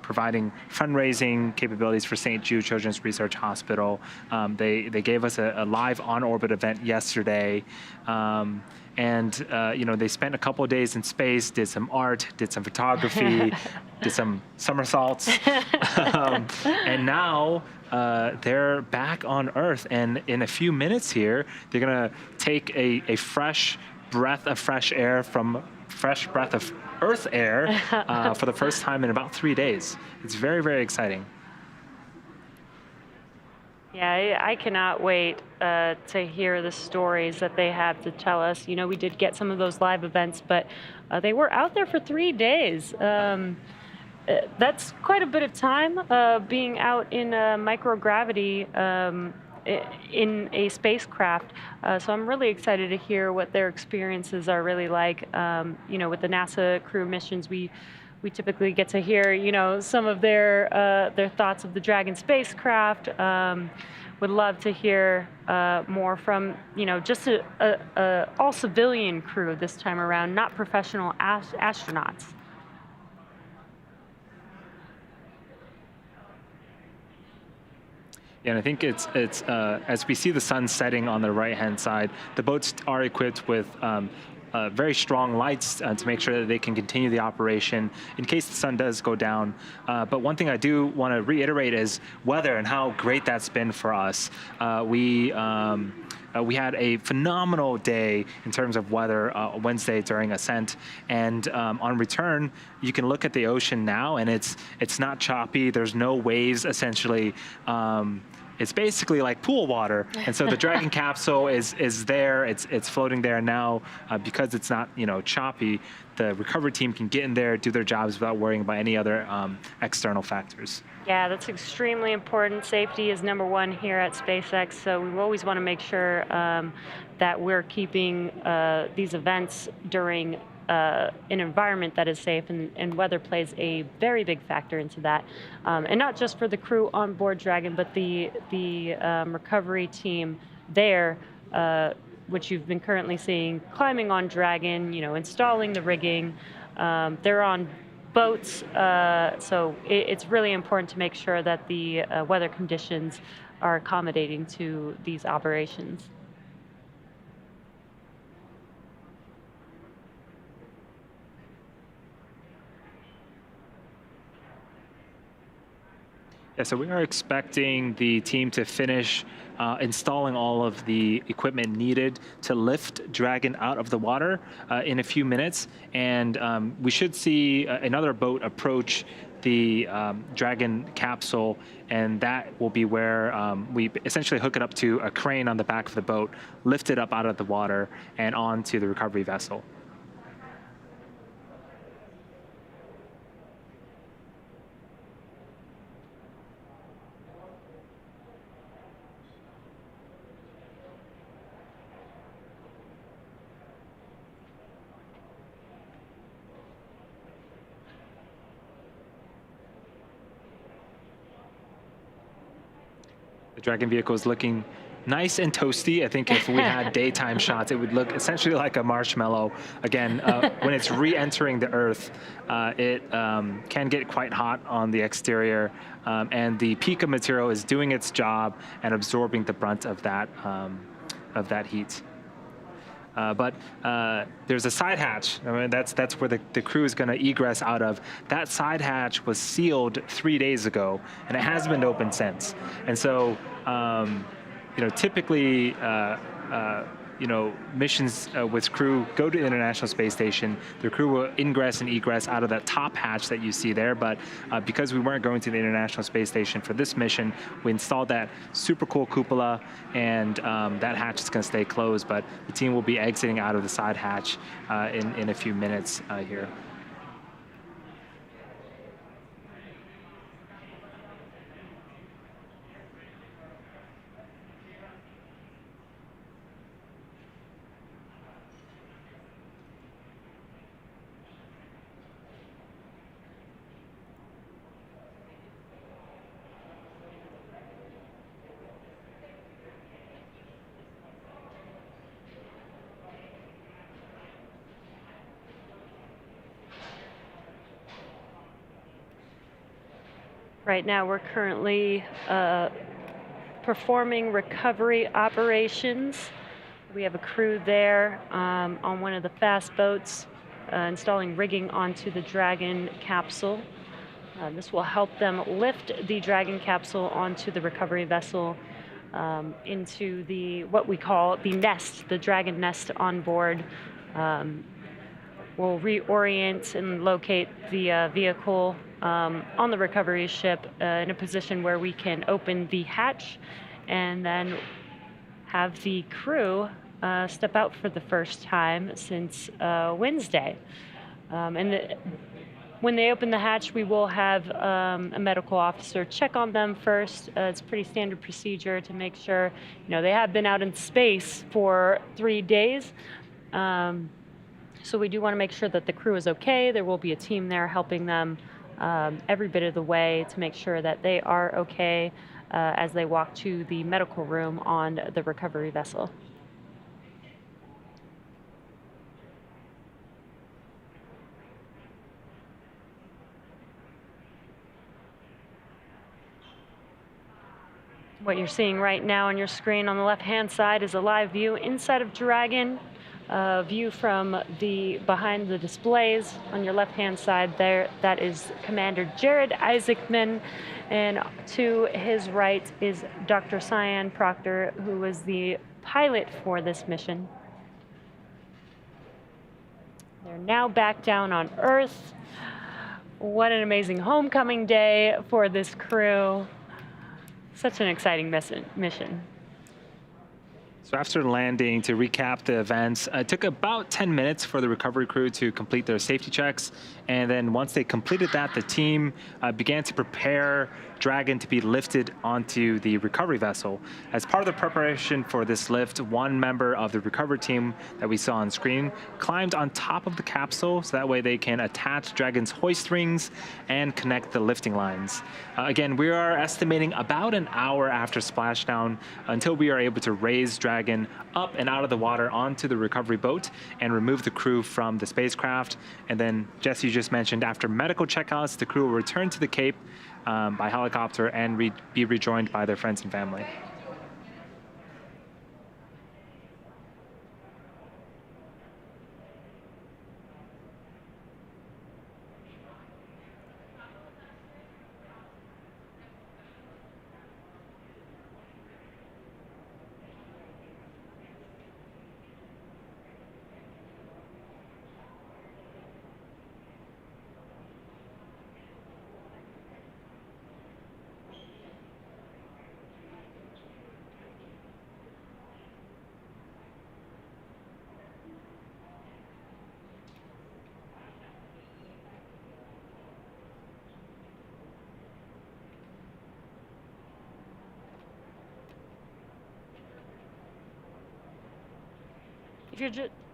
[SPEAKER 1] providing fundraising capabilities for St. Jude Children's Research Hospital. They gave us a live on-orbit event yesterday. And they spent a couple of days in space, did some art, did some photography, did some somersaults, and now they're back on Earth. And in a few minutes here, they're gonna take a fresh breath of fresh breath of Earth air for the first time in about 3 days. It's very, very exciting.
[SPEAKER 2] Yeah, I cannot wait to hear the stories that they have to tell us. You know, we did get some of those live events, but they were out there for 3 days. That's quite a bit of time being out in microgravity in a spacecraft. So I'm really excited to hear what their experiences are really like. You know, with the NASA crew missions, we typically get to hear, you know, some of their thoughts of the Dragon spacecraft. Would love to hear more from, you know, just a all civilian crew this time around, not professional astronauts.
[SPEAKER 1] Yeah, and I think it's as we see the sun setting on the right-hand side, the boats are equipped with very strong lights to make sure that they can continue the operation in case the sun does go down. But one thing I do want to reiterate is weather and how great that's been for us. We had a phenomenal day in terms of weather Wednesday during ascent, and on return, you can look at the ocean now, and it's not choppy. There's no waves essentially. It's basically like pool water, and so the Dragon capsule is there. It's floating there now because it's not, you know, choppy. The recovery team can get in there, do their jobs without worrying about any other external factors.
[SPEAKER 2] Yeah, that's extremely important. Safety is number one here at SpaceX, so we always want to make sure that we're keeping these events during an environment that is safe, and weather plays a very big factor into that. And not just for the crew on board Dragon, but the recovery team there, which you've been currently seeing, climbing on Dragon, you know, installing the rigging. They're on boats, so it's really important to make sure that the weather conditions are accommodating to these operations.
[SPEAKER 1] Yeah, so we are expecting the team to finish installing all of the equipment needed to lift Dragon out of the water in a few minutes, and we should see another boat approach the Dragon capsule, and that will be where we essentially hook it up to a crane on the back of the boat, lift it up out of the water and onto the recovery vessel. The Dragon vehicle is looking nice and toasty. I think if we had daytime shots, it would look essentially like a marshmallow. Again, when it's re-entering the Earth, it can get quite hot on the exterior, and the Pika material is doing its job and absorbing the brunt of that heat. But there's a side hatch. I mean, that's where the crew is going to egress out of. That side hatch was sealed 3 days ago, and it hasn't been opened since. And so, you know, typically, you know, missions with crew go to the International Space Station. The crew will ingress and egress out of that top hatch that you see there. But because we weren't going to the International Space Station for this mission, we installed that super cool cupola, and that hatch is going to stay closed. But the team will be exiting out of the side hatch in a few minutes here.
[SPEAKER 2] Right now, we're currently performing recovery operations. We have a crew there on one of the fast boats installing rigging onto the Dragon capsule. This will help them lift the Dragon capsule onto the recovery vessel into what we call the nest, the Dragon nest on board. We'll reorient and locate the vehicle on the recovery ship in a position where we can open the hatch and then have the crew step out for the first time since Wednesday. When they open the hatch, we will have a medical officer check on them first. It's pretty standard procedure to make sure, they have been out in space for 3 days. So we do want to make sure that the crew is okay. There will be a team there helping them every bit of the way to make sure that they are okay as they walk to the medical room on the recovery vessel. What you're seeing right now on your screen on the left-hand side is a live view inside of Dragon. View from behind the displays on your left-hand side there. That is Commander Jared Isaacman, and to his right is Dr. Cyan Proctor, who was the pilot for this mission. They're now back down on Earth. What an amazing homecoming day for this crew. Such an exciting mission.
[SPEAKER 1] So after landing, to recap the events, it took about 10 minutes for the recovery crew to complete their safety checks. And then once they completed that, the team began to prepare Dragon to be lifted onto the recovery vessel. As part of the preparation for this lift, one member of the recovery team that we saw on screen climbed on top of the capsule, so that way they can attach Dragon's hoist rings and connect the lifting lines. Again, we are estimating about an hour after splashdown until we are able to raise Dragon up and out of the water onto the recovery boat and remove the crew from the spacecraft. And then, Jesse, you just mentioned, after medical checkouts, the crew will return to the Cape by helicopter and be rejoined by their friends and family.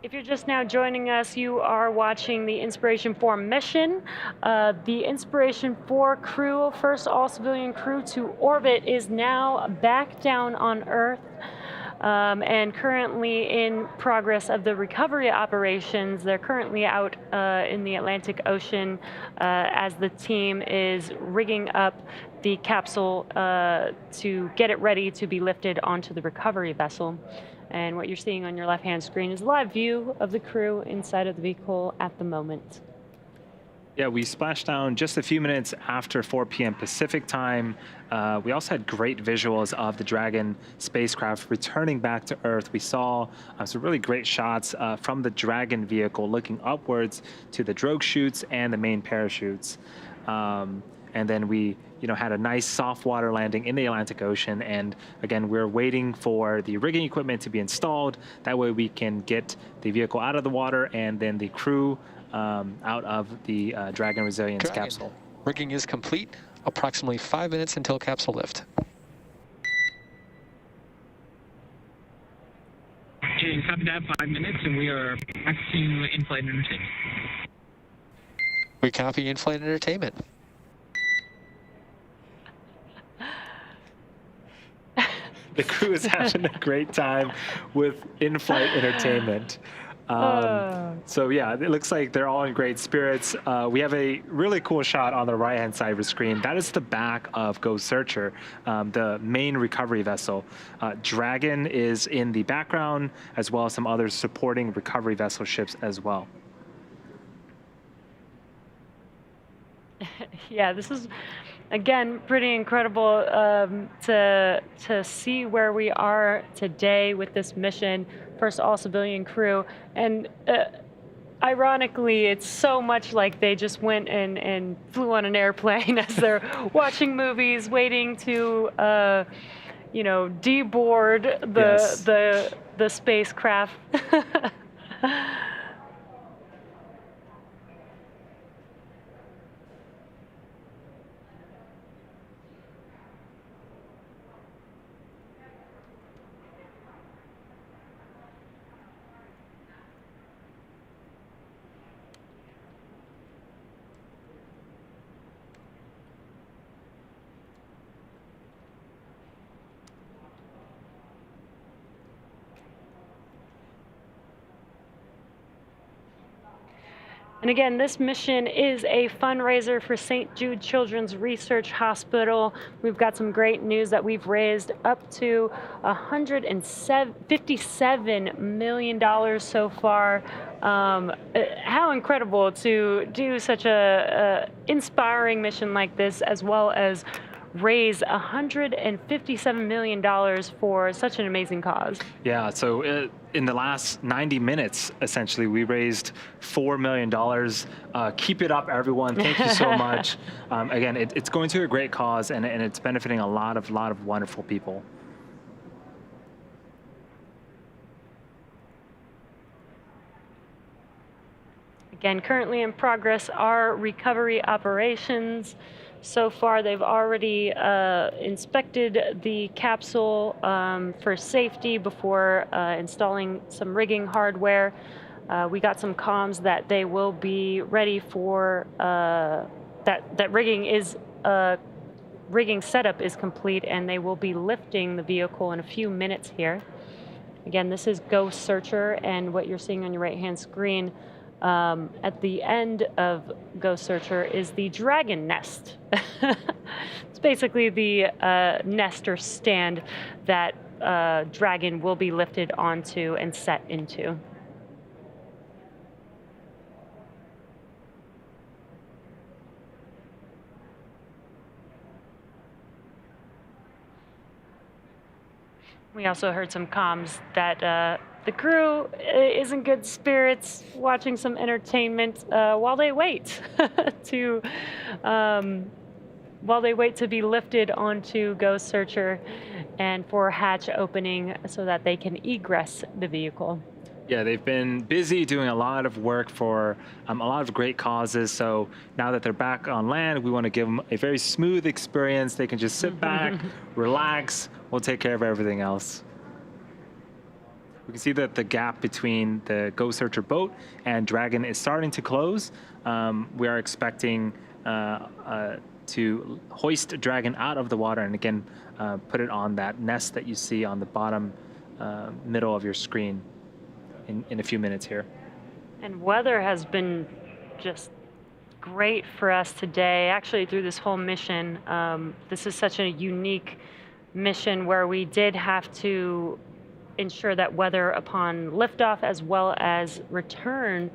[SPEAKER 1] If you're just now joining us, you are watching the Inspiration4 mission. The Inspiration4 crew, first all-civilian crew to orbit, is now back down on Earth and currently in progress of the recovery operations. They're currently out in the Atlantic Ocean as the team is rigging up the capsule to get it ready to be lifted onto the recovery vessel. And what you're seeing on your left-hand screen is a live view of the crew inside of the vehicle at the moment. Yeah, we splashed down just a few minutes after 4 p.m. Pacific time. We also had great visuals of the Dragon spacecraft returning back to Earth. We saw some really great shots from the Dragon vehicle looking upwards to the drogue chutes and the main parachutes. And then we had a nice soft water landing in the Atlantic Ocean. And again, we're waiting for the rigging equipment to be installed. That way we can get the vehicle out of the water and then the crew out of the Dragon Resilience capsule.
[SPEAKER 5] Rigging is complete. Approximately 5 minutes until capsule lift.
[SPEAKER 4] Okay, copy that, 5 minutes, and we are back to in-flight entertainment.
[SPEAKER 5] We copy in-flight entertainment.
[SPEAKER 1] The crew is having a great time with in-flight entertainment. So yeah, it looks like they're all in great spirits. We have a really cool shot on the right-hand side of the screen. That is the back of Ghost Searcher, the main recovery vessel. Dragon is in the background, as well as some other supporting recovery vessel ships as well.
[SPEAKER 2] Yeah, this is, again, pretty incredible to see where we are today with this mission, first all-civilian crew. And ironically, it's so much like they just went and flew on an airplane as they're watching movies, waiting to you know, deboard
[SPEAKER 1] Yes.
[SPEAKER 2] the spacecraft. And again, this mission is a fundraiser for St. Jude Children's Research Hospital. We've got some great news that we've raised up to $157 million so far. How incredible to do such a inspiring mission like this, as well as raise $157 million for such an amazing cause.
[SPEAKER 1] Yeah, so in the last 90 minutes, essentially, we raised $4 million. Keep it up, everyone. Thank you so much. Again, it's going to a great cause, and it's benefiting a lot of wonderful people.
[SPEAKER 2] Again, currently in progress are recovery operations. So far, they've already inspected the capsule for safety before installing some rigging hardware. We got some comms that they will be ready for, that rigging setup is complete, and they will be lifting the vehicle in a few minutes here. Again, this is Ghost Searcher, and what you're seeing on your right-hand screen at the end of Ghost Searcher is the Dragon Nest. It's basically the nest or stand that Dragon will be lifted onto and set into. We also heard some comms that the crew is in good spirits, watching some entertainment while they wait to be lifted onto Ghost Searcher and for hatch opening so that they can egress the vehicle.
[SPEAKER 1] Yeah, they've been busy doing a lot of work for a lot of great causes. So now that they're back on land, we want to give them a very smooth experience. They can just sit back, relax. We'll take care of everything else. We can see that the gap between the Ghost Searcher boat and Dragon is starting to close. We are expecting to hoist Dragon out of the water and again put it on that nest that you see on the bottom middle of your screen in a few minutes here.
[SPEAKER 2] And weather has been just great for us today, actually through this whole mission. This is such a unique mission where we did have to ensure that weather upon liftoff as well as return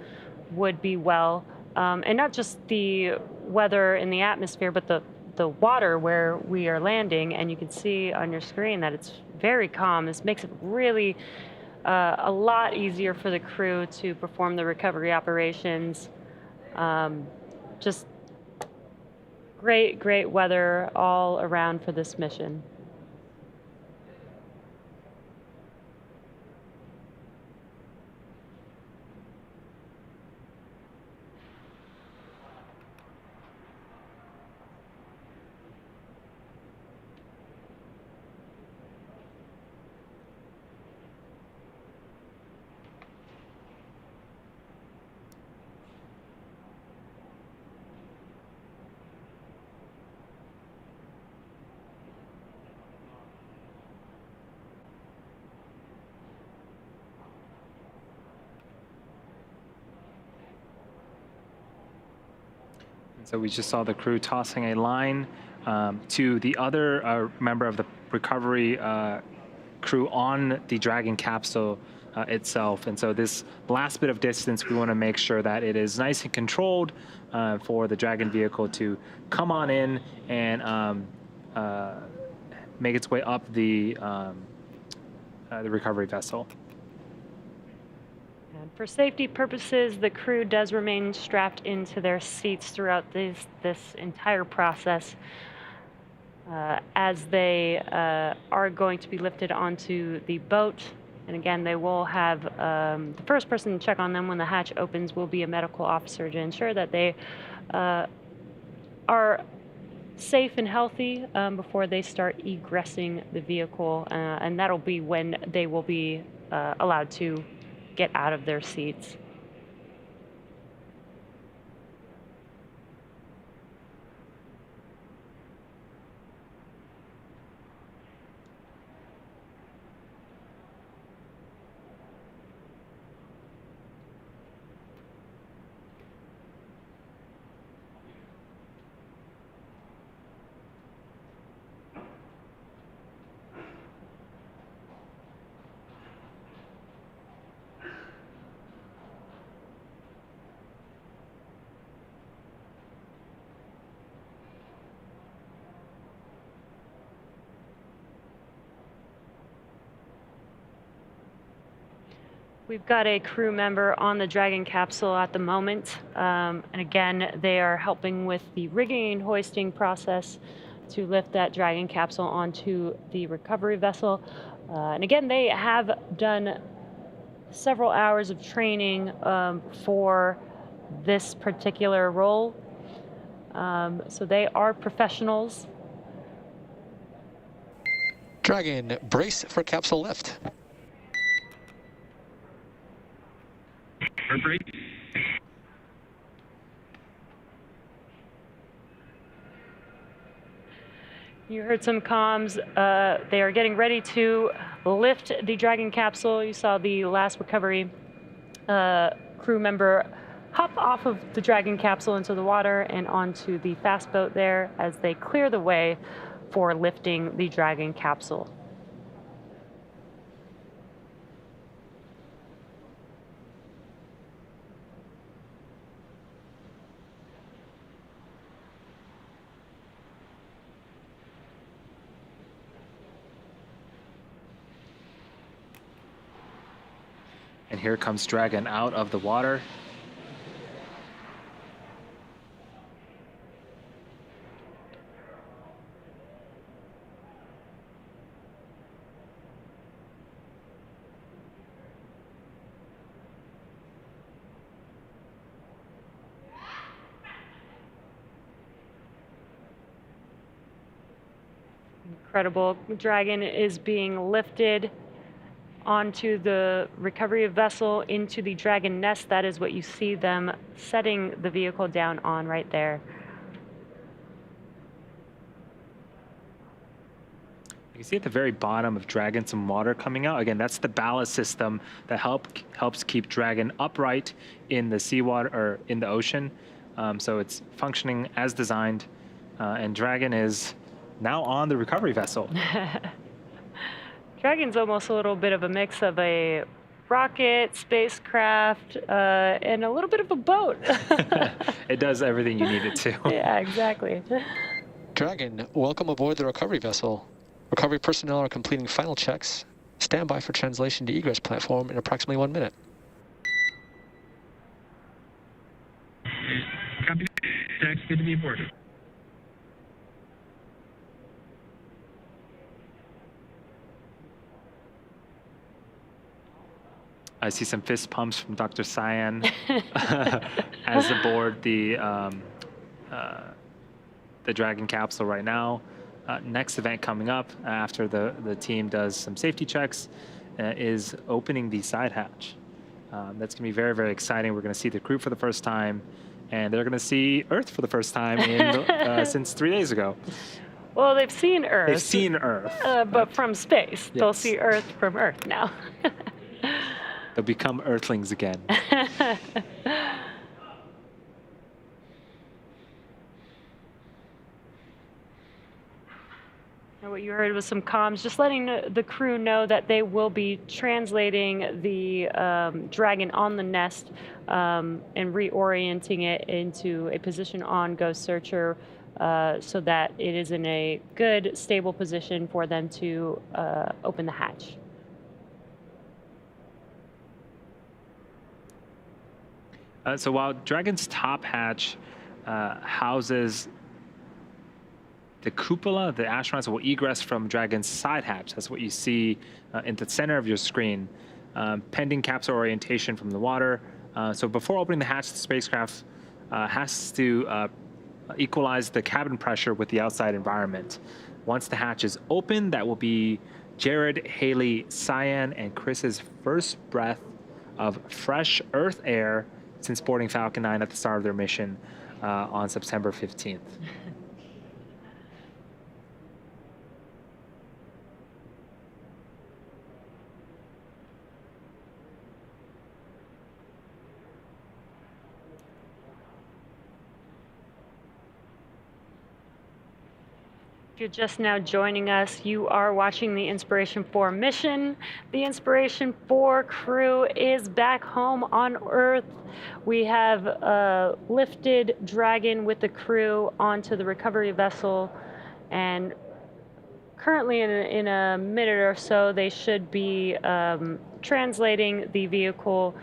[SPEAKER 2] would be well. And not just the weather in the atmosphere, but the water where we are landing. And you can see on your screen that it's very calm. This makes it really a lot easier for the crew to perform the recovery operations. Just great weather all around for this mission.
[SPEAKER 1] So we just saw the crew tossing a line to the other member of the recovery crew on the Dragon capsule itself. And so this last bit of distance, we want to make sure that it is nice and controlled for the Dragon vehicle to come on in and make its way up the recovery vessel.
[SPEAKER 2] For safety purposes, the crew does remain strapped into their seats throughout this entire process. as they are going to be lifted onto the boat. And again, they will have the first person to check on them when the hatch opens will be a medical officer to ensure that they are safe and healthy before they start egressing the vehicle. And that'll be when they will be allowed to get out of their seats. We've got a crew member on the Dragon capsule at the moment. And again, they are helping with the rigging and hoisting process to lift that Dragon capsule onto the recovery vessel. And again, they have done several hours of training for this particular role. So they are professionals.
[SPEAKER 5] Dragon, brace for capsule lift.
[SPEAKER 2] You heard some comms. They are getting ready to lift the Dragon capsule. You saw the last recovery crew member hop off of the Dragon capsule into the water and onto the fast boat there as they clear the way for lifting the Dragon capsule.
[SPEAKER 1] And here comes Dragon out of the water.
[SPEAKER 2] Incredible. Dragon is being lifted onto the recovery vessel into the Dragon nest. That is what you see them setting the vehicle down on right there.
[SPEAKER 1] You can see at the very bottom of Dragon some water coming out. Again, that's the ballast system that helps keep Dragon upright in the seawater or in the ocean. So it's functioning as designed, and Dragon is now on the recovery vessel.
[SPEAKER 2] Dragon's almost a little bit of a mix of a rocket, spacecraft, and a little bit of a boat.
[SPEAKER 1] It does everything you need it to.
[SPEAKER 2] Yeah, exactly.
[SPEAKER 5] Dragon, welcome aboard the recovery vessel. Recovery personnel are completing final checks. Stand by for translation to egress platform in approximately 1 minute.
[SPEAKER 4] Copy. Thanks. Good to be aboard.
[SPEAKER 1] I see some fist pumps from Dr. Cyan as aboard the Dragon capsule right now. Next event coming up after the team does some safety checks is opening the side hatch. That's going to be very, very exciting. We're going to see the crew for the first time, and they're going to see Earth for the first time since 3 days ago.
[SPEAKER 2] Well, they've seen Earth.
[SPEAKER 1] They've seen Earth.
[SPEAKER 2] But from space.
[SPEAKER 1] Yes.
[SPEAKER 2] They'll see Earth from Earth now.
[SPEAKER 1] They'll become Earthlings again.
[SPEAKER 2] And what you heard was some comms, just letting the crew know that they will be translating the Dragon on the nest and reorienting it into a position on Ghost Searcher so that it is in a good, stable position for them to open the hatch.
[SPEAKER 1] So while Dragon's top hatch houses the cupola, the astronauts will egress from Dragon's side hatch. That's what you see in the center of your screen, pending capsule orientation from the water. So before opening the hatch, the spacecraft has to equalize the cabin pressure with the outside environment. Once the hatch is open, that will be Jared, Haley, Cyan, and Chris's first breath of fresh Earth air since boarding Falcon 9 at the start of their mission on September 15th.
[SPEAKER 2] If you're just now joining us, you are watching the Inspiration4 mission. The Inspiration4 crew is back home on Earth. We have lifted Dragon with the crew onto the recovery vessel, and currently in a minute or so, they should be translating the vehicle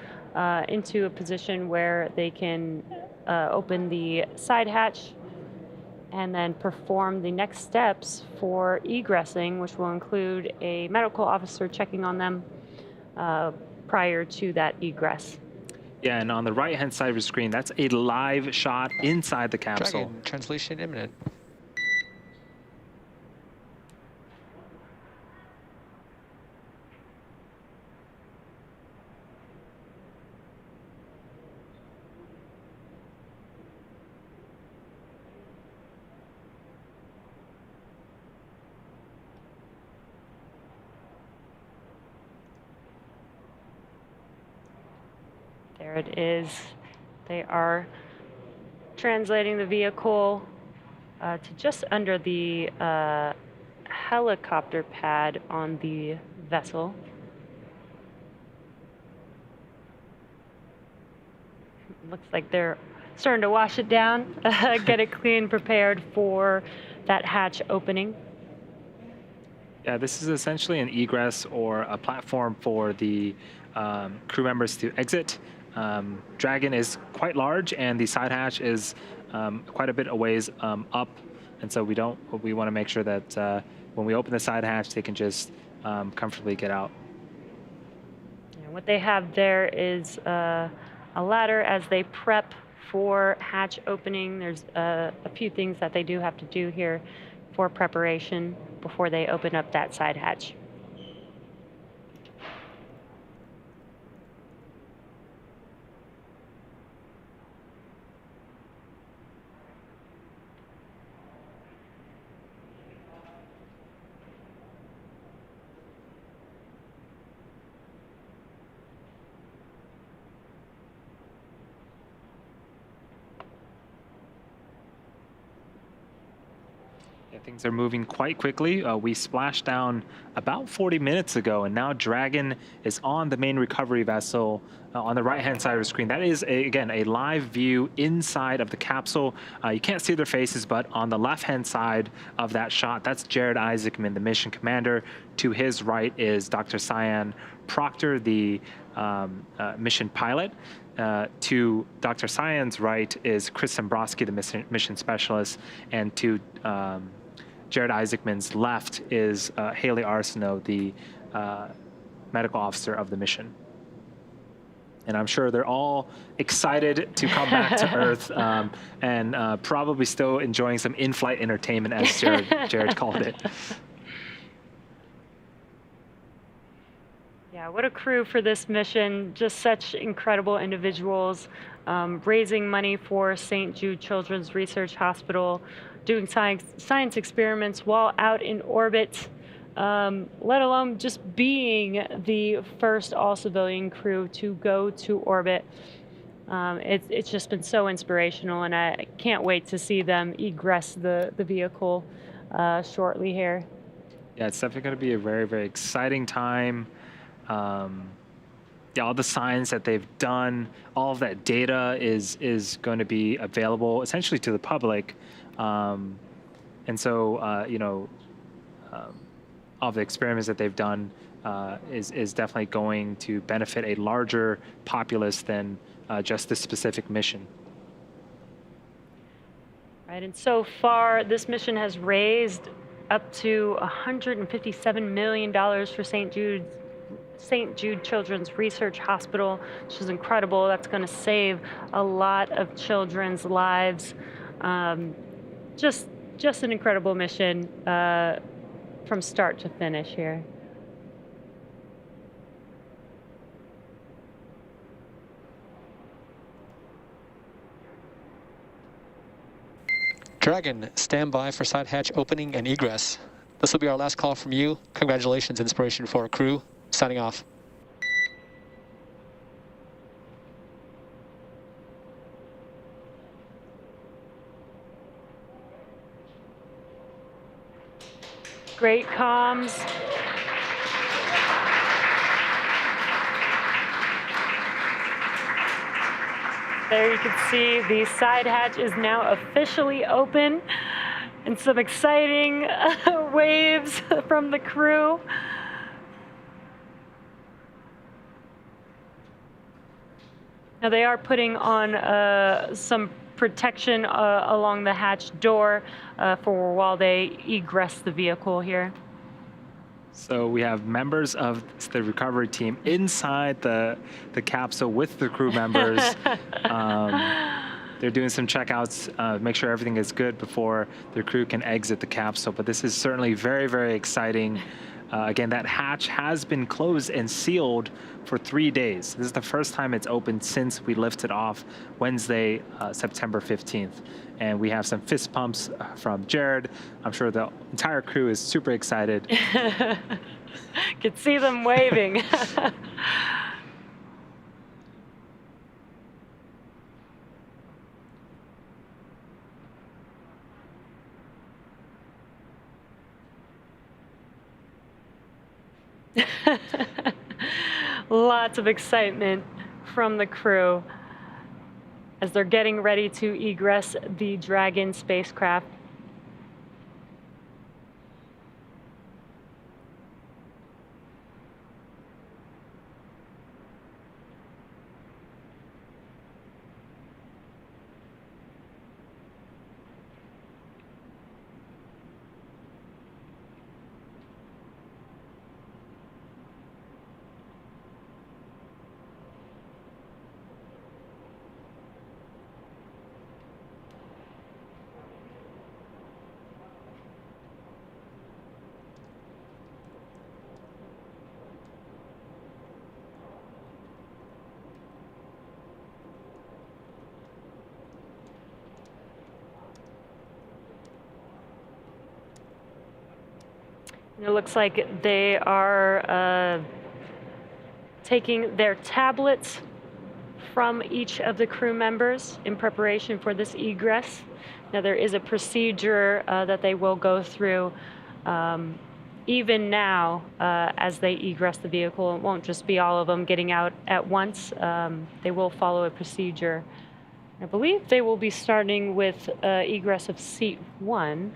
[SPEAKER 2] into a position where they can open the side hatch and then perform the next steps for egressing, which will include a medical officer checking on them prior to that egress.
[SPEAKER 1] Yeah, and on the right-hand side of your screen, that's a live shot inside the capsule.
[SPEAKER 5] Dragon, translation imminent.
[SPEAKER 2] There it is. They are translating the vehicle to just under the helicopter pad on the vessel. Looks like they're starting to wash it down, get it clean, prepared for that hatch opening.
[SPEAKER 1] Yeah, this is essentially an egress or a platform for the crew members to exit. Dragon is quite large, and the side hatch is quite a bit a ways up, and so we want to make sure that when we open the side hatch, they can just comfortably get out.
[SPEAKER 2] And what they have there is a ladder as they prep for hatch opening. There's a few things that they do have to do here for preparation before they open up that side hatch.
[SPEAKER 1] Yeah, things are moving quite quickly. We splashed down about 40 minutes ago, and now Dragon is on the main recovery vessel on the right-hand side of the screen. That is, again, a live view inside of the capsule. You can't see their faces, but on the left-hand side of that shot, that's Jared Isaacman, the mission commander. To his right is Dr. Cyan Proctor, the mission pilot. To Dr. Cyan's right is Chris Dombrowski, the mission specialist, and to Jared Isaacman's left is Haley Arsenault, the medical officer of the mission. And I'm sure they're all excited to come back to Earth and probably still enjoying some in-flight entertainment, as Jared called it.
[SPEAKER 2] Yeah, what a crew for this mission. Just such incredible individuals, raising money for St. Jude Children's Research Hospital, doing science experiments while out in orbit, let alone just being the first all-civilian crew to go to orbit. It's just been so inspirational, and I can't wait to see them egress the vehicle shortly here.
[SPEAKER 1] Yeah, it's definitely going to be a very, very exciting time. Yeah, all the science that they've done, all of that data is going to be available essentially to the public. And so, you know, all the experiments that they've done is definitely going to benefit a larger populace than just this specific mission.
[SPEAKER 2] Right, Right, and so far, this mission has raised up to $157 million for St. Jude Children's Research Hospital, which is incredible. That's going to save a lot of children's lives. Just an incredible mission from start to finish here.
[SPEAKER 5] Dragon, stand by for side hatch opening and egress. This will be our last call from you. Congratulations, Inspiration4 crew. Signing off.
[SPEAKER 2] Great comms. There you can see the side hatch is now officially open, and some exciting waves from the crew. Now they are putting on some protection along the hatch door for while they egress the vehicle here.
[SPEAKER 1] So we have members of the recovery team inside the capsule with the crew members. They're doing some checkouts, make sure everything is good before the crew can exit the capsule. But this is certainly very, very exciting. Again, that hatch has been closed and sealed for 3 days. This is the first time it's opened since we lifted off Wednesday, September 15th. And we have some fist pumps from Jared. I'm sure the entire crew is super excited.
[SPEAKER 2] Could see them waving. Lots of excitement from the crew as they're getting ready to egress the Dragon spacecraft. It looks like they are taking their tablets from each of the crew members in preparation for this egress. Now there is a procedure that they will go through even now as they egress the vehicle. It won't just be all of them getting out at once. They will follow a procedure. I believe they will be starting with egress of seat 1.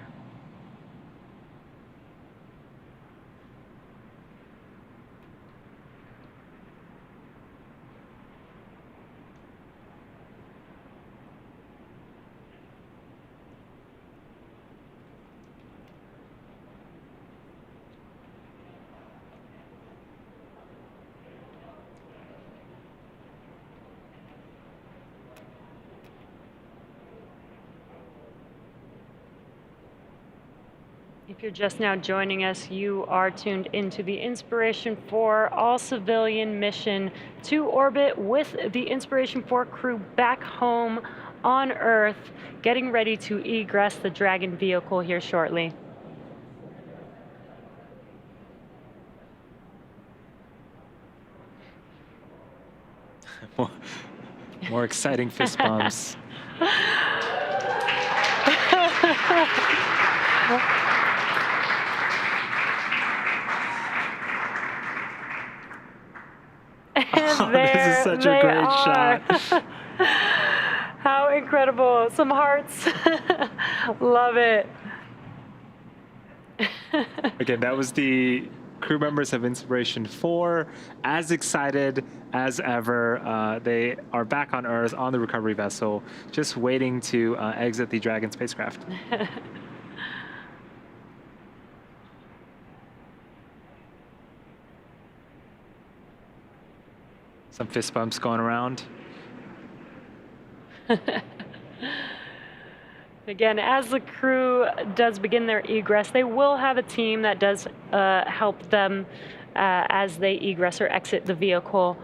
[SPEAKER 2] If you're just now joining us, you are tuned into the Inspiration4 all-civilian mission to orbit with the Inspiration4 crew back home on Earth, getting ready to egress the Dragon vehicle here shortly.
[SPEAKER 1] More exciting fist bumps.
[SPEAKER 2] And
[SPEAKER 1] this is such a great shot.
[SPEAKER 2] How incredible. Some hearts. Love it.
[SPEAKER 1] Again, that was the crew members of Inspiration4, as excited as ever. They are back on Earth on the recovery vessel, just waiting to exit the Dragon spacecraft. Some fist bumps going around.
[SPEAKER 2] Again, as the crew does begin their egress, they will have a team that does help them as they egress or exit the vehicle.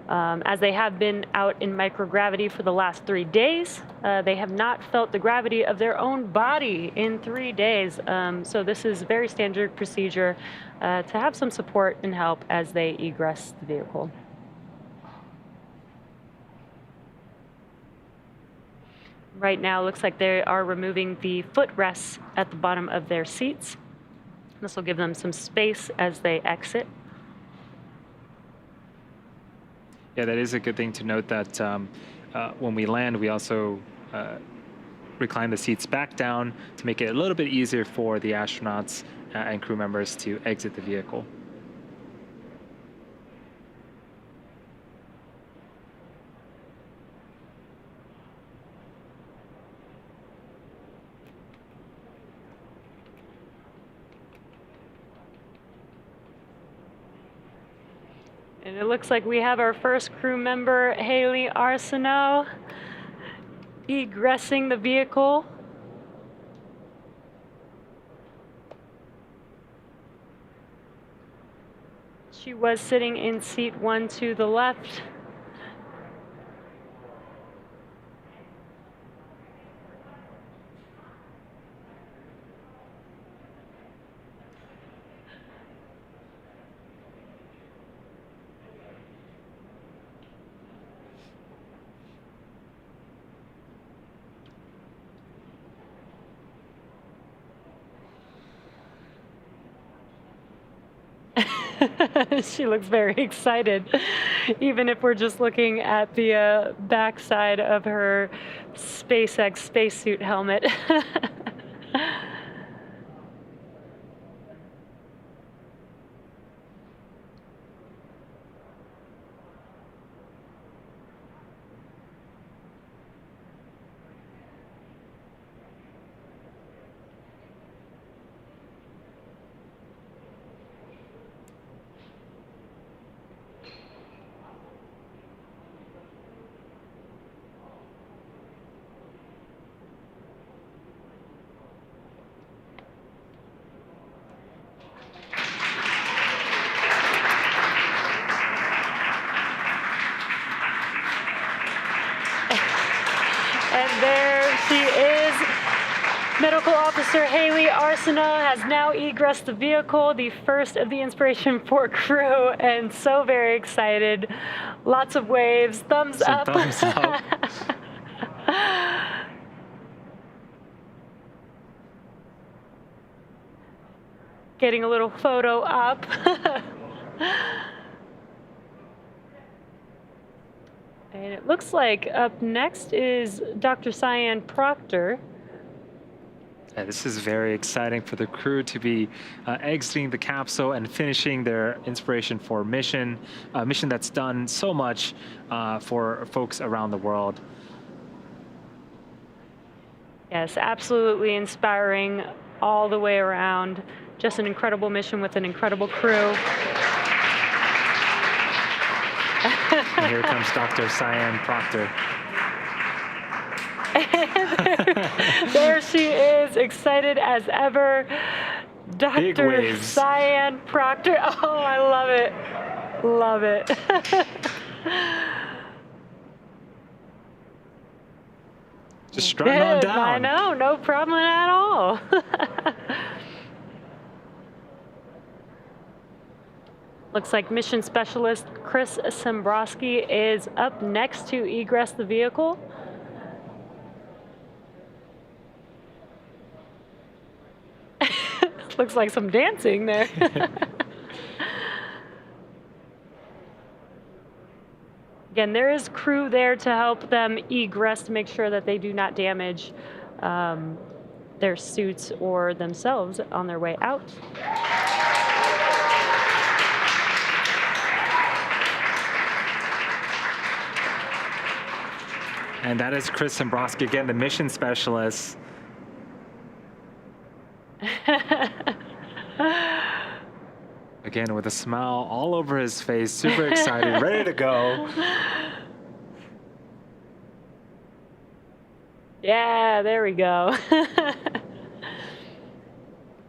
[SPEAKER 2] As they have been out in microgravity for the last 3 days, they have not felt the gravity of their own body in 3 days. So this is very standard procedure to have some support and help as they egress the vehicle. Right now, it looks like they are removing the footrests at the bottom of their seats. This will give them some space as they exit.
[SPEAKER 1] Yeah, that is a good thing to note that when we land, we also recline the seats back down to make it a little bit easier for the astronauts and crew members to exit the vehicle.
[SPEAKER 2] And it looks like we have our first crew member, Haley Arsenault, egressing the vehicle. She was sitting in seat 1 to the left. She looks very excited, even if we're just looking at the backside of her Spacex spacesuit helmet. And there she is. Medical Officer Haley Arsenault has now egressed the vehicle, the first of the Inspiration4 crew, and so very excited. Lots of waves, thumbs up.
[SPEAKER 1] Thumbs up.
[SPEAKER 2] Getting a little photo up. And it looks like up next is Dr. Cyan Proctor.
[SPEAKER 1] Yeah, this is very exciting for the crew to be exiting the capsule and finishing their Inspiration4 mission, a mission that's done so much for folks around the world.
[SPEAKER 2] Yes, absolutely inspiring all the way around. Just an incredible mission with an incredible crew.
[SPEAKER 1] And here comes Dr. Cyan Proctor.
[SPEAKER 2] There she is, excited as ever. Dr. Cyan Proctor. Oh, I love it. Love it.
[SPEAKER 1] Just strutting on down.
[SPEAKER 2] I know, no problem at all. Looks like Mission Specialist Chris Sembrowski is up next to egress the vehicle. Looks like some dancing there. Again, there is crew there to help them egress to make sure that they do not damage their suits or themselves on their way out.
[SPEAKER 1] And that is Chris Dombrowski, again, the mission specialist. Again, with a smile all over his face, super excited, ready to go.
[SPEAKER 2] Yeah, there we go.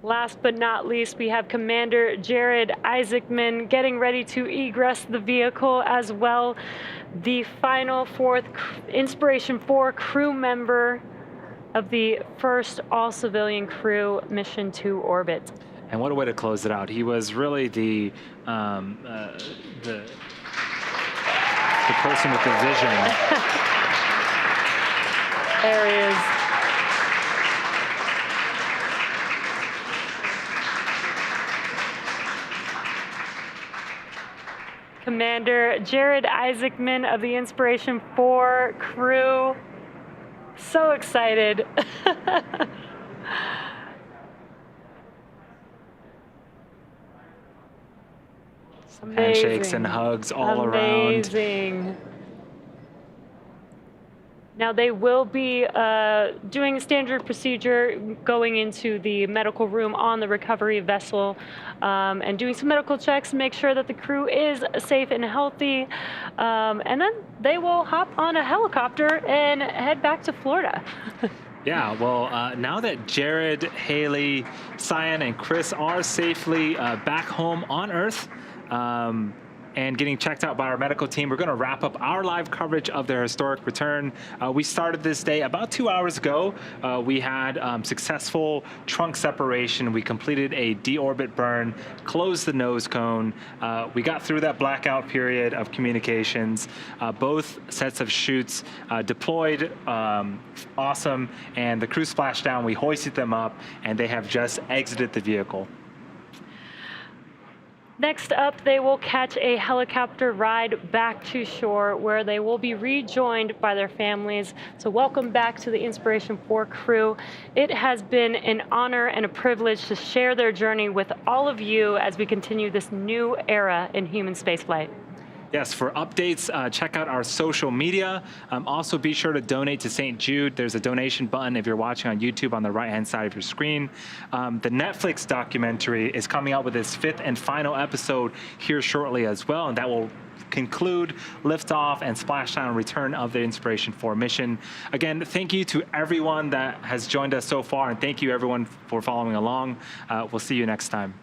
[SPEAKER 2] Last but not least, we have Commander Jared Isaacman getting ready to egress the vehicle as well. The final fourth Inspiration4 crew member of the first all-civilian crew mission to orbit.
[SPEAKER 1] And what a way to close it out. He was really the person with the vision.
[SPEAKER 2] There he is. Commander Jared Isaacman of the Inspiration4 crew. So excited.
[SPEAKER 1] Handshakes and hugs all around.
[SPEAKER 2] Amazing. Now they will be doing a standard procedure, going into the medical room on the recovery vessel and doing some medical checks to make sure that the crew is safe and healthy. And then they will hop on a helicopter and head back to Florida.
[SPEAKER 1] Yeah, well, now that Jared, Haley, Cyan, and Chris are safely back home on Earth, and getting checked out by our medical team, we're going to wrap up our live coverage of their historic return. We started this day about 2 hours ago. We had successful trunk separation. We completed a deorbit burn, closed the nose cone. We got through that blackout period of communications. Both sets of chutes deployed, awesome. And the crew splashdown, we hoisted them up, and they have just exited the vehicle.
[SPEAKER 2] Next up, they will catch a helicopter ride back to shore where they will be rejoined by their families. So welcome back to the Inspiration4 crew. It has been an honor and a privilege to share their journey with all of you as we continue this new era in human spaceflight.
[SPEAKER 1] Yes, for updates, check out our social media. Also, be sure to donate to St. Jude. There's a donation button if you're watching on YouTube on the right-hand side of your screen. The Netflix documentary is coming out with its 5th and final episode here shortly as well, and that will conclude liftoff and splashdown return of the Inspiration4 mission. Again, thank you to everyone that has joined us so far, and thank you everyone for following along. We'll see you next time.